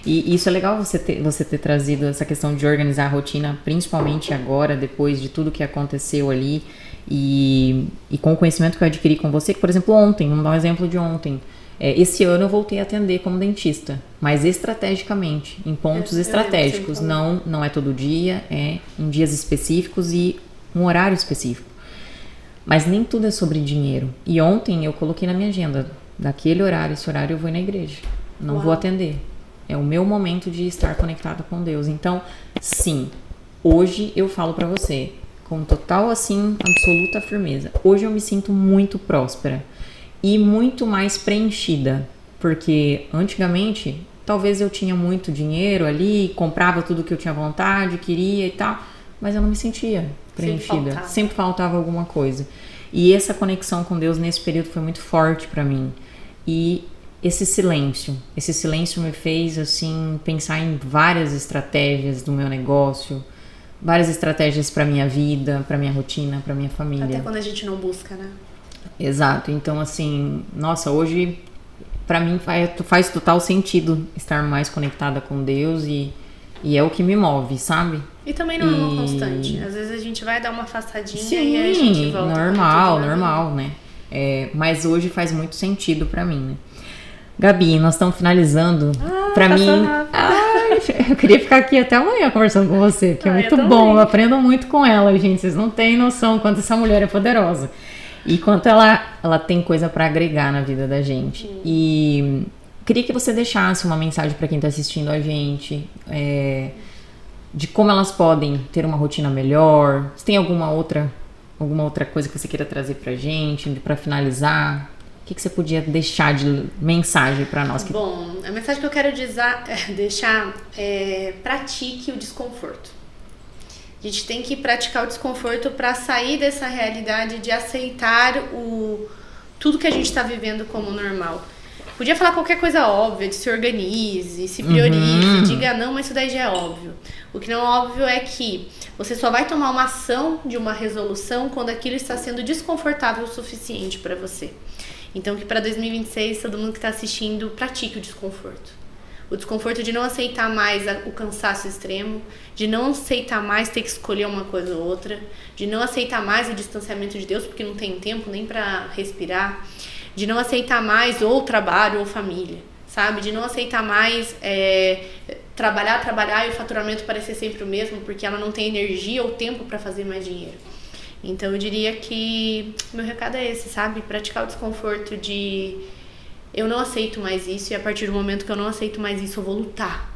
E isso é legal você ter trazido essa questão de organizar a rotina, principalmente agora, depois de tudo que aconteceu ali e com o conhecimento que eu adquiri com você, que, por exemplo, ontem, vamos dar um exemplo de ontem. Esse ano eu voltei a atender como dentista, mas estrategicamente, em pontos estratégicos. Não é todo dia, é em dias específicos e um horário específico. Mas nem tudo é sobre dinheiro. E ontem eu coloquei na minha agenda, daquele horário, esse horário eu vou ir na igreja. Não vou atender. É o meu momento de estar conectado com Deus. Então, sim, hoje eu falo pra você, com total, assim, absoluta firmeza. Hoje eu me sinto muito próspera e muito mais preenchida. Porque antigamente, talvez eu tinha muito dinheiro ali, comprava tudo que eu tinha vontade, queria e tal, mas eu não me sentia preenchida. Sempre faltava alguma coisa. E essa conexão com Deus nesse período foi muito forte pra mim. E esse silêncio me fez, assim, pensar em várias estratégias do meu negócio, várias estratégias pra minha vida, pra minha rotina, pra minha família. Até quando a gente não busca, né? Exato. Então, assim, nossa, hoje pra mim faz total sentido estar mais conectada com Deus e é o que me move, sabe? E também não é uma constante. Às vezes a gente vai dar uma afastadinha Sim, e aí a gente volta. normal, né? Mas hoje faz muito sentido pra mim, né? Gabi, nós estamos finalizando. Pra mim, eu queria ficar aqui até amanhã conversando com você, porque é muito bom. Eu aprendo muito com ela, gente. Vocês não têm noção quanto essa mulher é poderosa. E quanto ela tem coisa pra agregar na vida da gente. E queria que você deixasse uma mensagem pra quem tá assistindo a gente, de como elas podem ter uma rotina melhor. Se tem alguma outra coisa que você queira trazer pra gente, pra finalizar, o que você podia deixar de mensagem pra nós? Bom, a mensagem que eu quero deixar é: pratique o desconforto. A gente tem que praticar o desconforto para sair dessa realidade de aceitar tudo que a gente está vivendo como normal. Podia falar qualquer coisa óbvia, de se organize, se priorize, diga não, mas isso daí já é óbvio. O que não é óbvio é que você só vai tomar uma ação de uma resolução quando aquilo está sendo desconfortável o suficiente para você. Então que para 2026, todo mundo que está assistindo, pratique o desconforto. O desconforto de não aceitar mais o cansaço extremo, de não aceitar mais ter que escolher uma coisa ou outra, de não aceitar mais o distanciamento de Deus porque não tem tempo nem para respirar, de não aceitar mais ou trabalho ou família, sabe? De não aceitar mais trabalhar e o faturamento parecer sempre o mesmo porque ela não tem energia ou tempo para fazer mais dinheiro. Então eu diria que meu recado é esse, sabe? Praticar o desconforto de eu não aceito mais isso, e a partir do momento que eu não aceito mais isso, eu vou lutar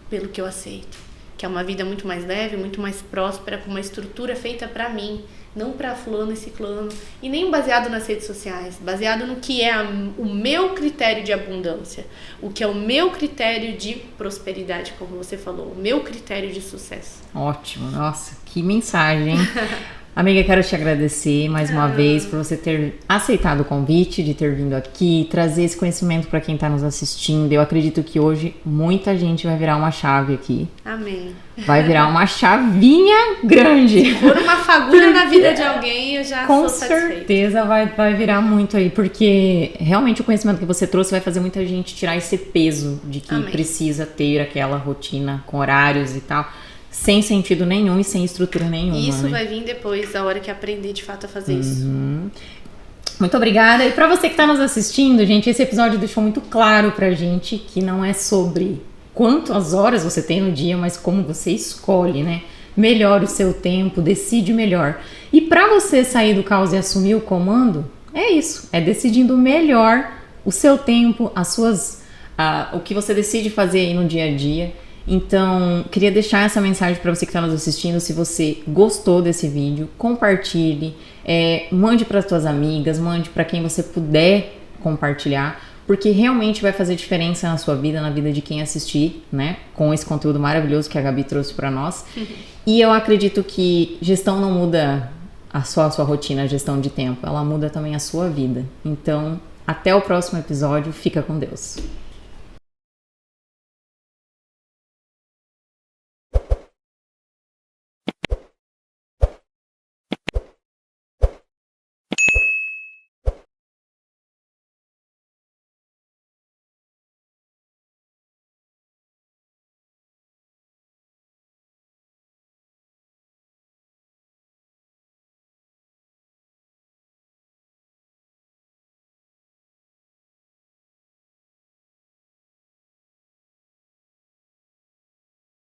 pelo que eu aceito. Que é uma vida muito mais leve, muito mais próspera, com uma estrutura feita pra mim, não pra fulano e ciclano, e nem baseado nas redes sociais, baseado no que é o meu critério de abundância, o que é o meu critério de prosperidade, como você falou, o meu critério de sucesso. Ótimo, nossa, que mensagem, hein? Amiga, quero te agradecer mais uma vez por você ter aceitado o convite, de ter vindo aqui, trazer esse conhecimento para quem está nos assistindo. Eu acredito que hoje muita gente vai virar uma chave aqui. Amém. Vai virar uma chavinha grande. Se for uma fagulha na vida de alguém, eu já sou satisfeita. Com certeza vai virar muito aí, porque realmente o conhecimento que você trouxe vai fazer muita gente tirar esse peso de que precisa ter aquela rotina com horários e tal. Sem sentido nenhum e sem estrutura nenhuma. Isso, né? Vai vir depois, a hora que aprender de fato a fazer isso. Muito obrigada. E pra você que tá nos assistindo, gente, esse episódio deixou muito claro pra gente que não é sobre quantas horas você tem no dia, mas como você escolhe, né? Melhor o seu tempo, decide melhor. E pra você sair do caos e assumir o comando, é isso. É decidindo melhor o seu tempo, o que você decide fazer aí no dia a dia. Então, queria deixar essa mensagem para você que está nos assistindo. Se você gostou desse vídeo, compartilhe, mande para as suas amigas, mande para quem você puder compartilhar, porque realmente vai fazer diferença na sua vida, na vida de quem assistir, né? Com esse conteúdo maravilhoso que a Gabi trouxe para nós. E eu acredito que gestão não muda só a sua rotina, a gestão de tempo, ela muda também a sua vida. Então, até o próximo episódio. Fica com Deus.